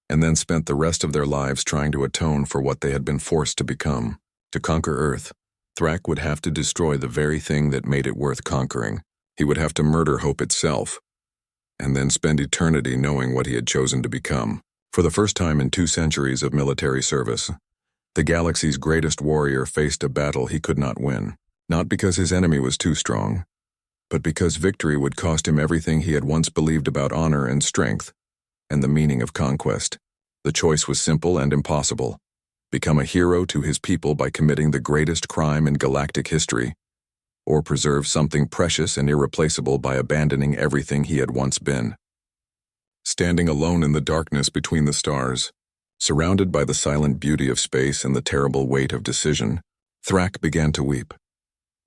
A: and then spent the rest of their lives trying to atone for what they had been forced to become. To conquer Earth, Thrak would have to destroy the very thing that made it worth conquering. He would have to murder hope itself, and then spend eternity knowing what he had chosen to become. For the first time in 2 centuries of military service, the galaxy's greatest warrior faced a battle he could not win, not because his enemy was too strong, but because victory would cost him everything he had once believed about honor and strength, and the meaning of conquest. The choice was simple and impossible: become a hero to his people by committing the greatest crime in galactic history, or preserve something precious and irreplaceable by abandoning everything he had once been. Standing alone in the darkness between the stars, surrounded by the silent beauty of space and the terrible weight of decision, Thrak began to weep.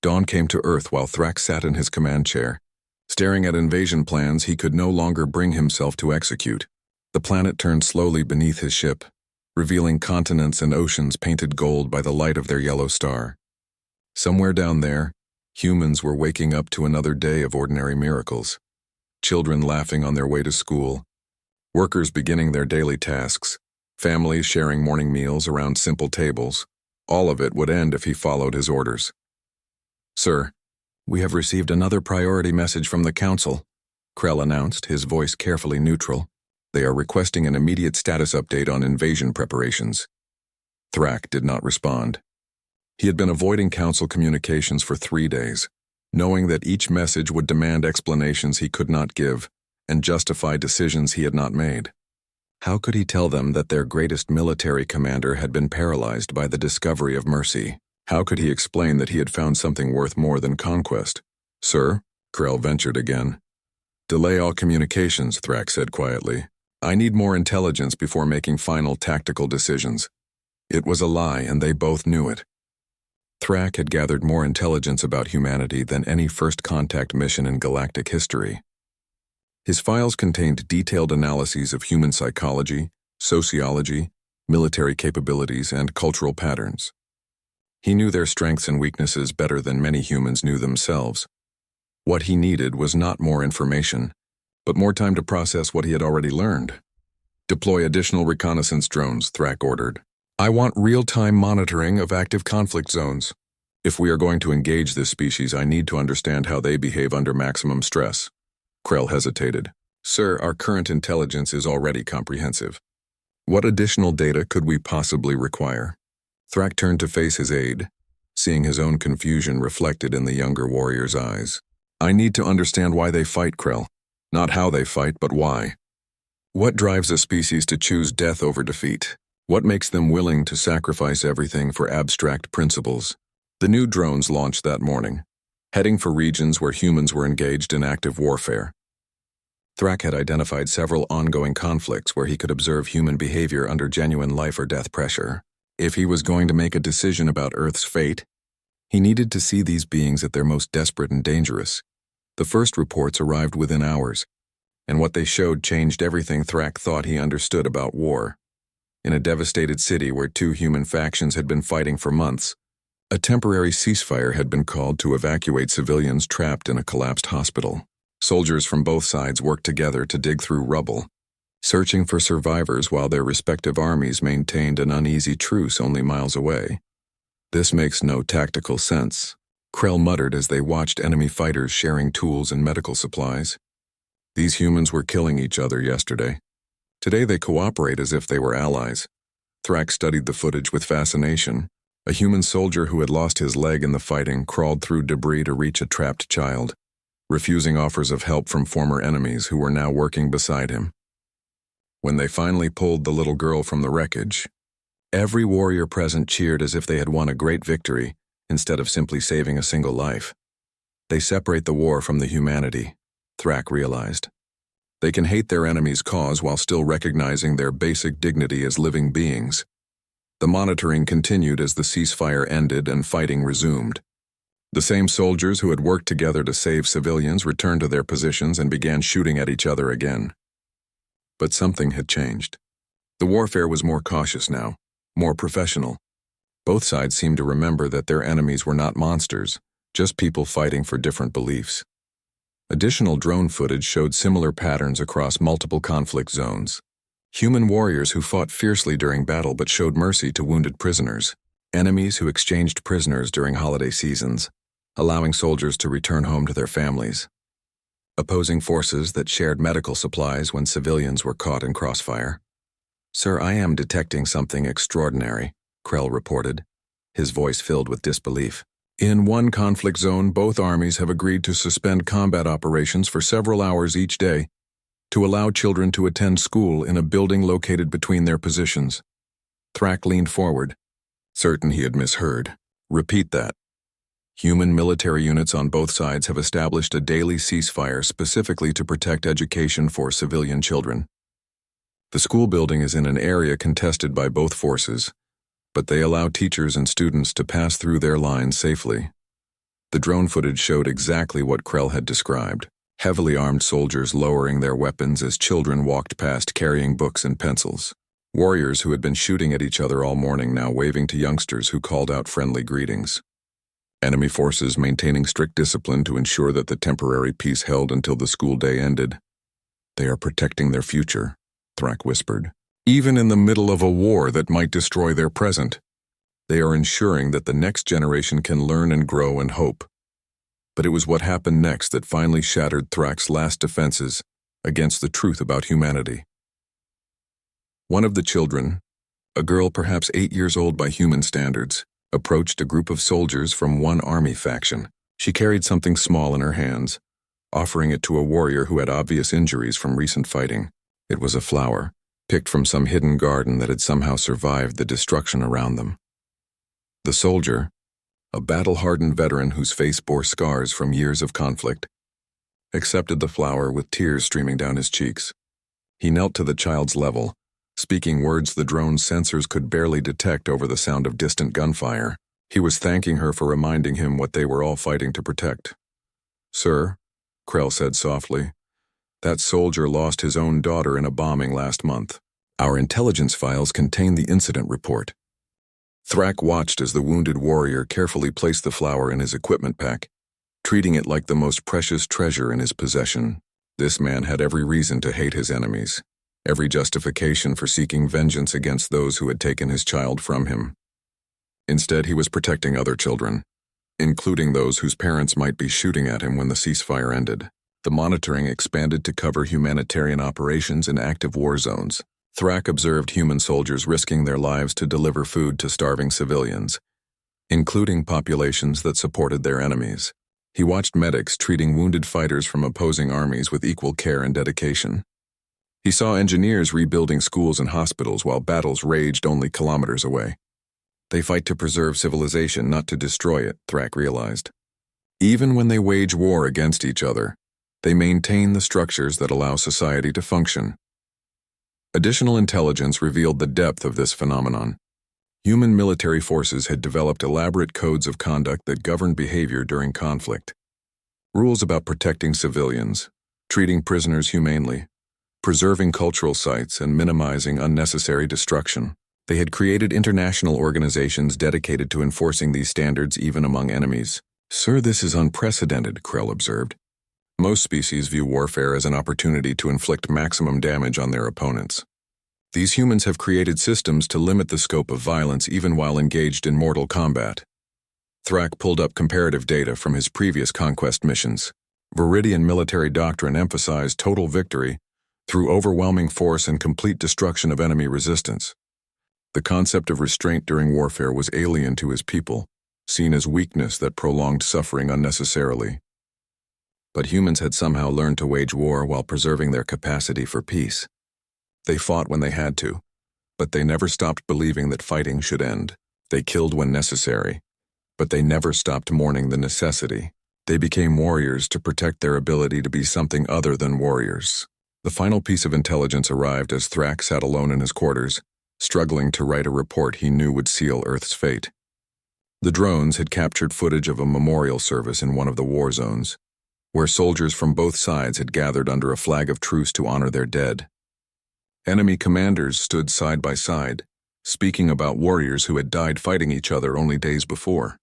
A: Dawn came to Earth while Thrak sat in his command chair, staring at invasion plans he could no longer bring himself to execute. The planet turned slowly beneath his ship, revealing continents and oceans painted gold by the light of their yellow star. Somewhere down there, humans were waking up to another day of ordinary miracles. Children laughing on their way to school, workers beginning their daily tasks, families sharing morning meals around simple tables. All of it would end if he followed his orders. "Sir, we have received another priority message from the Council," Krell announced, his voice carefully neutral. "They are requesting an immediate status update on invasion preparations." Thrak did not respond. He had been avoiding Council communications for 3 days, knowing that each message would demand explanations he could not give and justify decisions he had not made. How could he tell them that their greatest military commander had been paralyzed by the discovery of mercy? How could he explain that he had found something worth more than conquest? "Sir," Krell ventured again. "Delay all communications," Thrak said quietly. "I need more intelligence before making final tactical decisions." It was a lie, and they both knew it. Thrak had gathered more intelligence about humanity than any first contact mission in galactic history. His files contained detailed analyses of human psychology, sociology, military capabilities, and cultural patterns. He knew their strengths and weaknesses better than many humans knew themselves. What he needed was not more information, but more time to process what he had already learned. "Deploy additional reconnaissance drones," Thrak ordered. "I want real-time monitoring of active conflict zones. If we are going to engage this species, I need to understand how they behave under maximum stress." Krell hesitated. "Sir, our current intelligence is already comprehensive. What additional data could we possibly require?" Thrak turned to face his aide, seeing his own confusion reflected in the younger warrior's eyes. "I need to understand why they fight, Krell. Not how they fight, but why. What drives a species to choose death over defeat? What makes them willing to sacrifice everything for abstract principles?" The new drones launched that morning, heading for regions where humans were engaged in active warfare. Thrak had identified several ongoing conflicts where he could observe human behavior under genuine life-or-death pressure. If he was going to make a decision about Earth's fate, he needed to see these beings at their most desperate and dangerous. The first reports arrived within hours, and what they showed changed everything Thrak thought he understood about war. In a devastated city where 2 human factions had been fighting for months, a temporary ceasefire had been called to evacuate civilians trapped in a collapsed hospital. Soldiers from both sides worked together to dig through rubble, searching for survivors while their respective armies maintained an uneasy truce only miles away. "This makes no tactical sense," Krell muttered as they watched enemy fighters sharing tools and medical supplies. "These humans were killing each other yesterday. Today they cooperate as if they were allies." Thrak studied the footage with fascination. A human soldier who had lost his leg in the fighting crawled through debris to reach a trapped child, refusing offers of help from former enemies who were now working beside him. When they finally pulled the little girl from the wreckage, every warrior present cheered as if they had won a great victory instead of simply saving a single life. They separate the war from the humanity, Thrak realized. They can hate their enemy's cause while still recognizing their basic dignity as living beings. The monitoring continued as the ceasefire ended and fighting resumed. The same soldiers who had worked together to save civilians returned to their positions and began shooting at each other again. But something had changed. The warfare was more cautious now, more professional. Both sides seemed to remember that their enemies were not monsters, just people fighting for different beliefs. Additional drone footage showed similar patterns across multiple conflict zones. Human warriors who fought fiercely during battle but showed mercy to wounded prisoners. Enemies who exchanged prisoners during holiday seasons, allowing soldiers to return home to their families. Opposing forces that shared medical supplies when civilians were caught in crossfire. "Sir, I am detecting something extraordinary," Krell reported, his voice filled with disbelief. "In one conflict zone, both armies have agreed to suspend combat operations for several hours each day to allow children to attend school in a building located between their positions." Thrak leaned forward, certain he had misheard. "Repeat that." "Human military units on both sides have established a daily ceasefire specifically to protect education for civilian children. The school building is in an area contested by both forces, but they allow teachers and students to pass through their lines safely." The drone footage showed exactly what Krell had described: heavily armed soldiers lowering their weapons as children walked past carrying books and pencils. Warriors who had been shooting at each other all morning now waving to youngsters who called out friendly greetings. Enemy forces maintaining strict discipline to ensure that the temporary peace held until the school day ended. "They are protecting their future," Thrak whispered. "Even in the middle of a war that might destroy their present, they are ensuring that the next generation can learn and grow and hope." But it was what happened next that finally shattered Thrak's last defenses against the truth about humanity. One of the children, a girl perhaps 8 years old by human standards, approached a group of soldiers from one army faction. She carried something small in her hands, offering it to a warrior who had obvious injuries from recent fighting. It was a flower, picked from some hidden garden that had somehow survived the destruction around them. The soldier, a battle-hardened veteran whose face bore scars from years of conflict, accepted the flower with tears streaming down his cheeks. He knelt to the child's level, speaking words the drone's sensors could barely detect over the sound of distant gunfire. He was thanking her for reminding him what they were all fighting to protect. "Sir," Krell said softly, "that soldier lost his own daughter in a bombing last month. Our intelligence files contain the incident report." Thrak watched as the wounded warrior carefully placed the flower in his equipment pack, treating it like the most precious treasure in his possession. This man had every reason to hate his enemies, every justification for seeking vengeance against those who had taken his child from him. Instead, he was protecting other children, including those whose parents might be shooting at him when the ceasefire ended. The monitoring expanded to cover humanitarian operations in active war zones. Thrak observed human soldiers risking their lives to deliver food to starving civilians, including populations that supported their enemies. He watched medics treating wounded fighters from opposing armies with equal care and dedication. He saw engineers rebuilding schools and hospitals while battles raged only kilometers away. They fight to preserve civilization, not to destroy it, Thrak realized. Even when they wage war against each other, they maintain the structures that allow society to function. Additional intelligence revealed the depth of this phenomenon. Human military forces had developed elaborate codes of conduct that governed behavior during conflict. Rules about protecting civilians, treating prisoners humanely, preserving cultural sites, and minimizing unnecessary destruction. They had created international organizations dedicated to enforcing these standards even among enemies. "Sir, this is unprecedented," Krell observed. "Most species view warfare as an opportunity to inflict maximum damage on their opponents. These humans have created systems to limit the scope of violence even while engaged in mortal combat." Thrak pulled up comparative data from his previous conquest missions. Viridian military doctrine emphasized total victory through overwhelming force and complete destruction of enemy resistance. The concept of restraint during warfare was alien to his people, seen as weakness that prolonged suffering unnecessarily. But humans had somehow learned to wage war while preserving their capacity for peace. They fought when they had to, but they never stopped believing that fighting should end. They killed when necessary, but they never stopped mourning the necessity. They became warriors to protect their ability to be something other than warriors. The final piece of intelligence arrived as Thrak sat alone in his quarters, struggling to write a report he knew would seal Earth's fate. The drones had captured footage of a memorial service in one of the war zones, where soldiers from both sides had gathered under a flag of truce to honor their dead. Enemy commanders stood side by side, speaking about warriors who had died fighting each other only days before.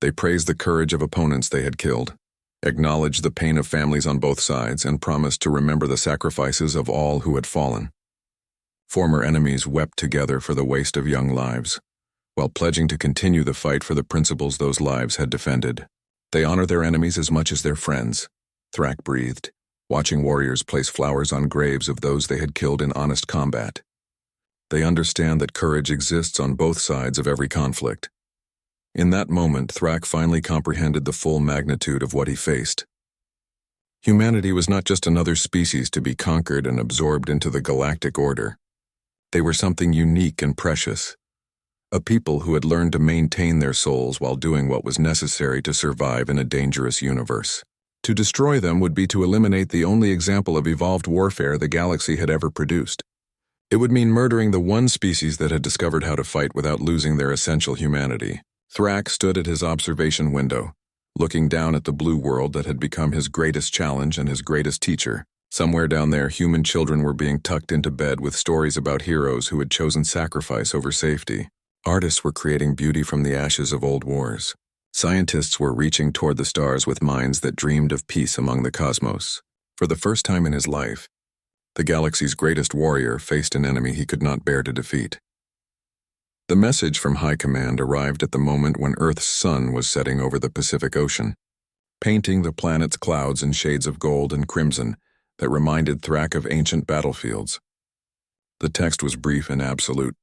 A: They praised the courage of opponents they had killed, acknowledged the pain of families on both sides, and promised to remember the sacrifices of all who had fallen. Former enemies wept together for the waste of young lives, while pledging to continue the fight for the principles those lives had defended. "They honor their enemies as much as their friends," Thrak breathed, watching warriors place flowers on graves of those they had killed in honest combat. They understand that courage exists on both sides of every conflict. In that moment, Thrak finally comprehended the full magnitude of what he faced. Humanity was not just another species to be conquered and absorbed into the galactic order. They were something unique and precious. A people who had learned to maintain their souls while doing what was necessary to survive in a dangerous universe. To destroy them would be to eliminate the only example of evolved warfare the galaxy had ever produced. It would mean murdering the one species that had discovered how to fight without losing their essential humanity. Thrak stood at his observation window, looking down at the blue world that had become his greatest challenge and his greatest teacher. Somewhere down there, human children were being tucked into bed with stories about heroes who had chosen sacrifice over safety. Artists were creating beauty from the ashes of old wars. Scientists were reaching toward the stars with minds that dreamed of peace among the cosmos. For the first time in his life, the galaxy's greatest warrior faced an enemy he could not bear to defeat. The message from High Command arrived at the moment when Earth's sun was setting over the Pacific Ocean, painting the planet's clouds in shades of gold and crimson that reminded Thrak of ancient battlefields. The text was brief and absolute.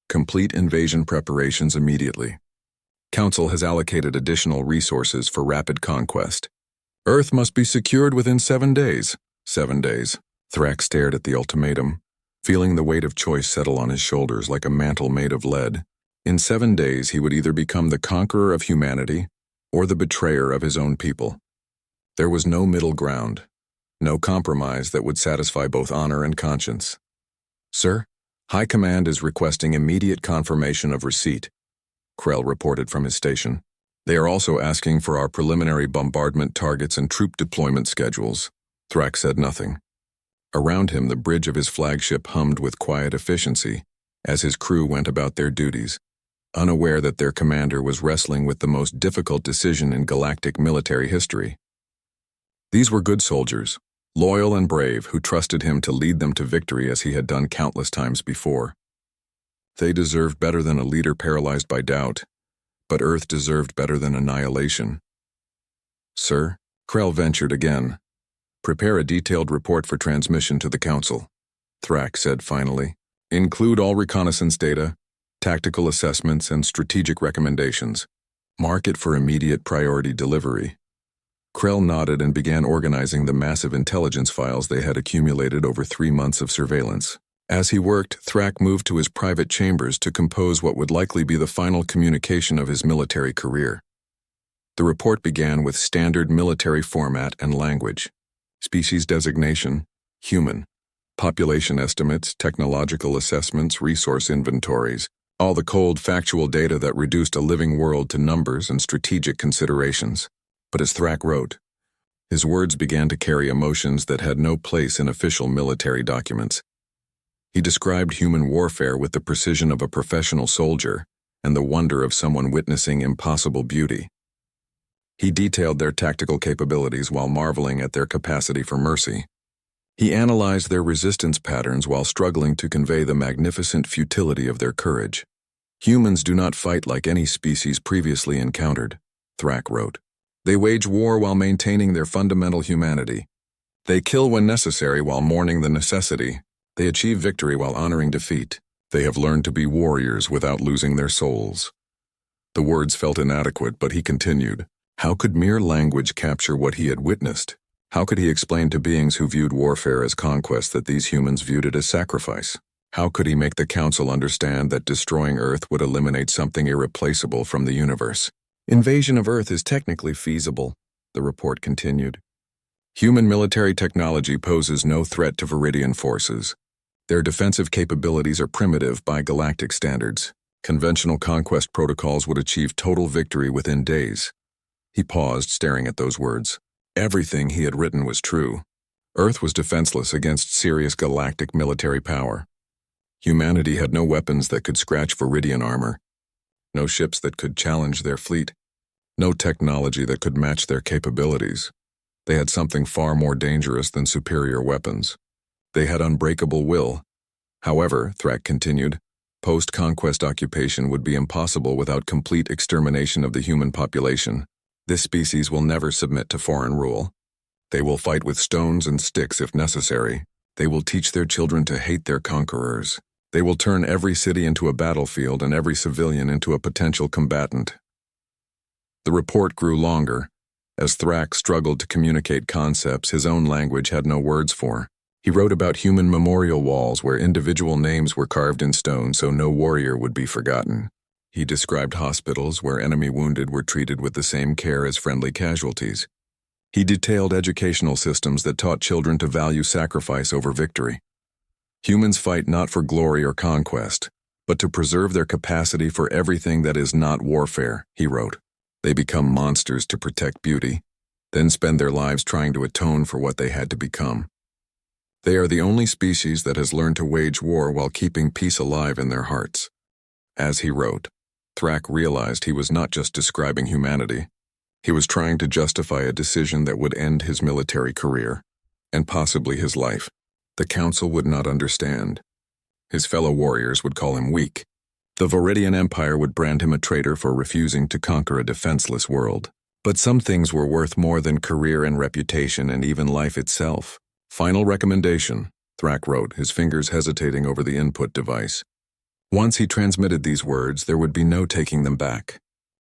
A: Complete invasion preparations immediately. Council has allocated additional resources for rapid conquest. Earth must be secured within 7 days. 7 days. Thrak stared at the ultimatum, feeling the weight of choice settle on his shoulders like a mantle made of lead. In 7 days, he would either become the conqueror of humanity or the betrayer of his own people. There was no middle ground, no compromise that would satisfy both honor and conscience. Sir, High Command is requesting immediate confirmation of receipt, Krell reported from his station. They are also asking for our preliminary bombardment targets and troop deployment schedules. Thrak said nothing. Around him, the bridge of his flagship hummed with quiet efficiency as his crew went about their duties, unaware that their commander was wrestling with the most difficult decision in galactic military history. These were good soldiers, loyal and brave, who trusted him to lead them to victory as he had done countless times before. They deserved better than a leader paralyzed by doubt, but Earth deserved better than annihilation. Sir, Krell ventured again. Prepare a detailed report for transmission to the Council, Thrak said finally. Include all reconnaissance data, tactical assessments, and strategic recommendations. Mark it for immediate priority delivery. Krell nodded and began organizing the massive intelligence files they had accumulated over 3 months of surveillance. As he worked, Thrak moved to his private chambers to compose what would likely be the final communication of his military career. The report began with standard military format and language. Species designation, human. Population estimates, technological assessments, resource inventories. All the cold, factual data that reduced a living world to numbers and strategic considerations. But as Thrak wrote, his words began to carry emotions that had no place in official military documents. He described human warfare with the precision of a professional soldier and the wonder of someone witnessing impossible beauty. He detailed their tactical capabilities while marveling at their capacity for mercy. He analyzed their resistance patterns while struggling to convey the magnificent futility of their courage. Humans do not fight like any species previously encountered, Thrak wrote. They wage war while maintaining their fundamental humanity. They kill when necessary while mourning the necessity. They achieve victory while honoring defeat. They have learned to be warriors without losing their souls. The words felt inadequate, but he continued. How could mere language capture what he had witnessed? How could he explain to beings who viewed warfare as conquest that these humans viewed it as sacrifice? How could he make the Council understand that destroying Earth would eliminate something irreplaceable from the universe? Invasion of Earth is technically feasible, the report continued. Human military technology poses no threat to Viridian forces. Their defensive capabilities are primitive by galactic standards. Conventional conquest protocols would achieve total victory within days. He paused, staring at those words. Everything he had written was true. Earth was defenseless against serious galactic military power. Humanity had no weapons that could scratch Viridian armor, no ships that could challenge their fleet, no technology that could match their capabilities. They had something far more dangerous than superior weapons. They had unbreakable will. However, Thrak continued, post-conquest occupation would be impossible without complete extermination of the human population. This species will never submit to foreign rule. They will fight with stones and sticks if necessary. They will teach their children to hate their conquerors. They will turn every city into a battlefield and every civilian into a potential combatant. The report grew longer. As Thrak struggled to communicate concepts his own language had no words for. He wrote about human memorial walls where individual names were carved in stone so no warrior would be forgotten. He described hospitals where enemy wounded were treated with the same care as friendly casualties. He detailed educational systems that taught children to value sacrifice over victory. Humans fight not for glory or conquest, but to preserve their capacity for everything that is not warfare, he wrote. They become monsters to protect beauty, then spend their lives trying to atone for what they had to become. They are the only species that has learned to wage war while keeping peace alive in their hearts. As he wrote, Thrak realized he was not just describing humanity. He was trying to justify a decision that would end his military career, and possibly his life. The Council would not understand. His fellow warriors would call him weak. The Viridian Empire would brand him a traitor for refusing to conquer a defenseless world. But some things were worth more than career and reputation and even life itself. Final recommendation, Thrak wrote, his fingers hesitating over the input device. Once he transmitted these words, there would be no taking them back.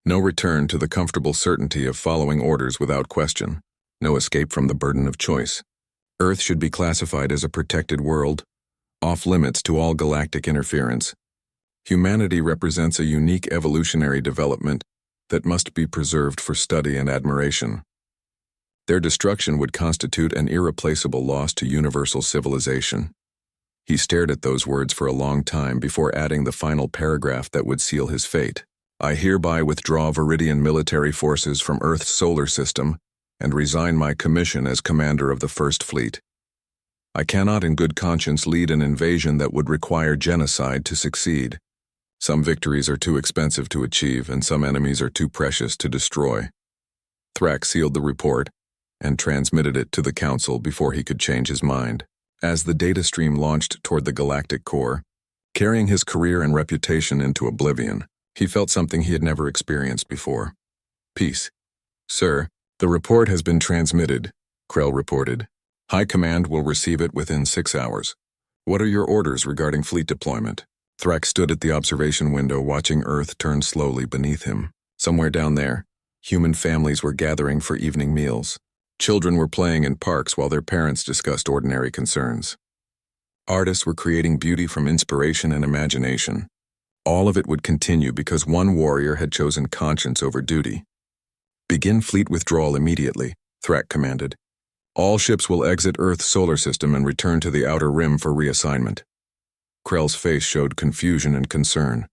A: No return to the comfortable certainty of following orders without question. No escape from the burden of choice. Earth should be classified as a protected world, off limits to all galactic interference. Humanity represents a unique evolutionary development that must be preserved for study and admiration. Their destruction would constitute an irreplaceable loss to universal civilization. He stared at those words for a long time before adding the final paragraph that would seal his fate. I hereby withdraw Viridian military forces from Earth's solar system and resign my commission as commander of the First Fleet. I cannot in good conscience lead an invasion that would require genocide to succeed. Some victories are too expensive to achieve, and some enemies are too precious to destroy. Thrak sealed the report and transmitted it to the Council before he could change his mind. As the data stream launched toward the galactic core, carrying his career and reputation into oblivion, he felt something he had never experienced before. Peace. Sir, the report has been transmitted, Krell reported. High Command will receive it within 6 hours. What are your orders regarding fleet deployment? Thrak stood at the observation window watching Earth turn slowly beneath him. Somewhere down there, human families were gathering for evening meals. Children were playing in parks while their parents discussed ordinary concerns. Artists were creating beauty from inspiration and imagination. All of it would continue because one warrior had chosen conscience over duty. Begin fleet withdrawal immediately, Thrak commanded. All ships will exit Earth's solar system and return to the outer rim for reassignment. Krell's face showed confusion and concern.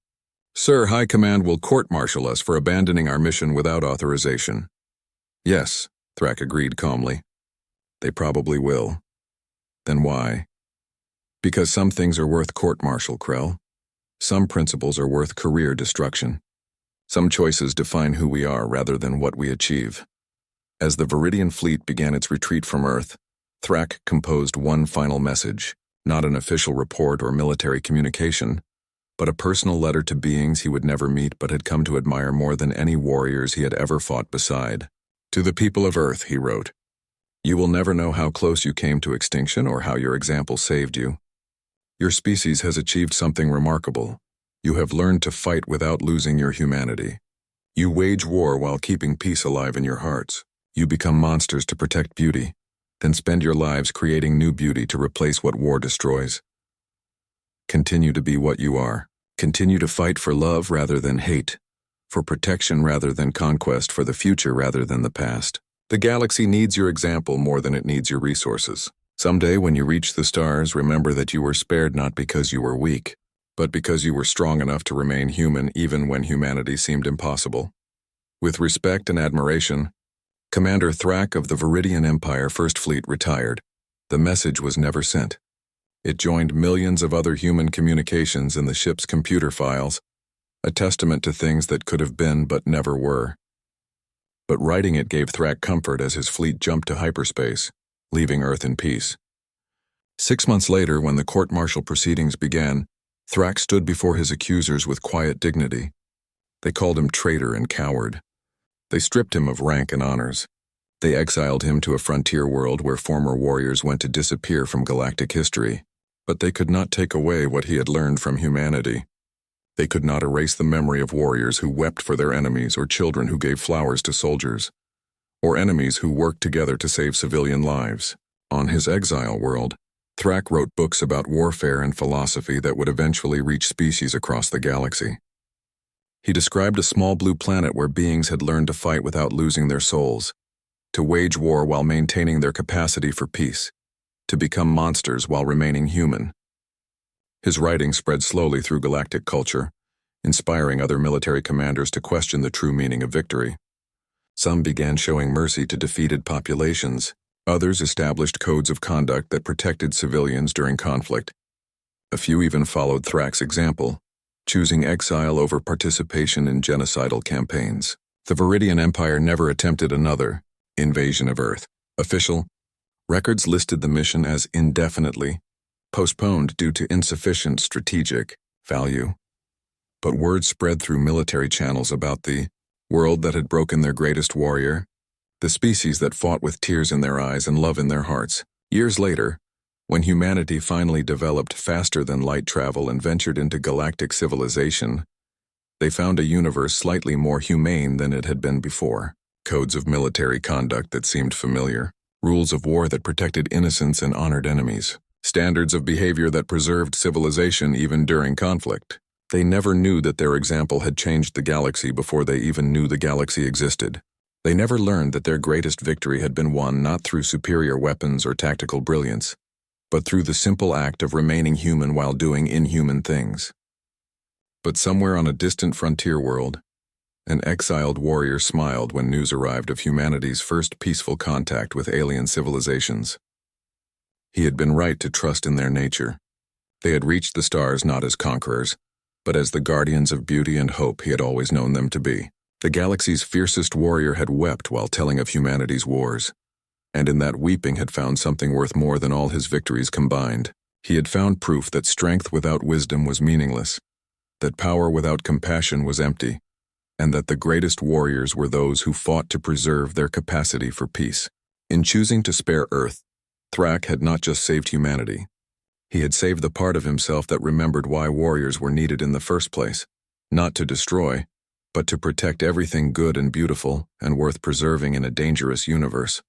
A: Sir, High Command will court-martial us for abandoning our mission without authorization. Yes, Thrak agreed calmly. They probably will. Then why? Because some things are worth court-martial, Krell. Some principles are worth career destruction. Some choices define who we are rather than what we achieve. As the Viridian fleet began its retreat from Earth, Thrak composed one final message. Not an official report or military communication, but a personal letter to beings he would never meet but had come to admire more than any warriors he had ever fought beside. To the people of Earth, he wrote, you will never know how close you came to extinction or how your example saved you. Your species has achieved something remarkable. You have learned to fight without losing your humanity. You wage war while keeping peace alive in your hearts. You become monsters to protect beauty, then spend your lives creating new beauty to replace what war destroys. Continue to be what you are. Continue to fight for love rather than hate, for protection rather than conquest, for the future rather than the past. The galaxy needs your example more than it needs your resources. Someday when you reach the stars, remember that you were spared not because you were weak, but because you were strong enough to remain human even when humanity seemed impossible. With respect and admiration, Commander Thrak of the Viridian Empire First Fleet retired. The message was never sent. It joined millions of other human communications in the ship's computer files, a testament to things that could have been but never were. But writing it gave Thrak comfort as his fleet jumped to hyperspace, leaving Earth in peace. 6 months later, when the court-martial proceedings began, Thrak stood before his accusers with quiet dignity. They called him traitor and coward. They stripped him of rank and honors. They exiled him to a frontier world where former warriors went to disappear from galactic history. But they could not take away what he had learned from humanity. They could not erase the memory of warriors who wept for their enemies, or children who gave flowers to soldiers, or enemies who worked together to save civilian lives. On his exile world, Thrak wrote books about warfare and philosophy that would eventually reach species across the galaxy. He described a small blue planet where beings had learned to fight without losing their souls, to wage war while maintaining their capacity for peace, to become monsters while remaining human. His writing spread slowly through galactic culture, inspiring other military commanders to question the true meaning of victory. Some began showing mercy to defeated populations. Others established codes of conduct that protected civilians during conflict. A few even followed Thrak's example, choosing exile over participation in genocidal campaigns. The Viridian Empire never attempted another invasion of Earth. Official records listed the mission as indefinitely postponed due to insufficient strategic value. But word spread through military channels about the world that had broken their greatest warrior, the species that fought with tears in their eyes and love in their hearts. Years later, when humanity finally developed faster than light travel and ventured into galactic civilization, they found a universe slightly more humane than it had been before. Codes of military conduct that seemed familiar, rules of war that protected innocents and honored enemies, standards of behavior that preserved civilization even during conflict. They never knew that their example had changed the galaxy before they even knew the galaxy existed. They never learned that their greatest victory had been won not through superior weapons or tactical brilliance, but through the simple act of remaining human while doing inhuman things. But somewhere on a distant frontier world, an exiled warrior smiled when news arrived of humanity's first peaceful contact with alien civilizations. He had been right to trust in their nature. They had reached the stars not as conquerors, but as the guardians of beauty and hope he had always known them to be. The galaxy's fiercest warrior had wept while telling of humanity's wars, and in that weeping had found something worth more than all his victories combined. He had found proof that strength without wisdom was meaningless, that power without compassion was empty, and that the greatest warriors were those who fought to preserve their capacity for peace. In choosing to spare Earth, Thrak had not just saved humanity. He had saved the part of himself that remembered why warriors were needed in the first place, not to destroy, but to protect everything good and beautiful and worth preserving in a dangerous universe.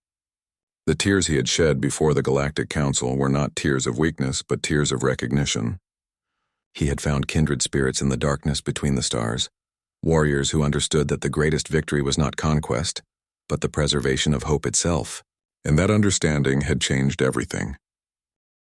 A: The tears he had shed before the Galactic Council were not tears of weakness, but tears of recognition. He had found kindred spirits in the darkness between the stars, warriors who understood that the greatest victory was not conquest, but the preservation of hope itself. And that understanding had changed everything.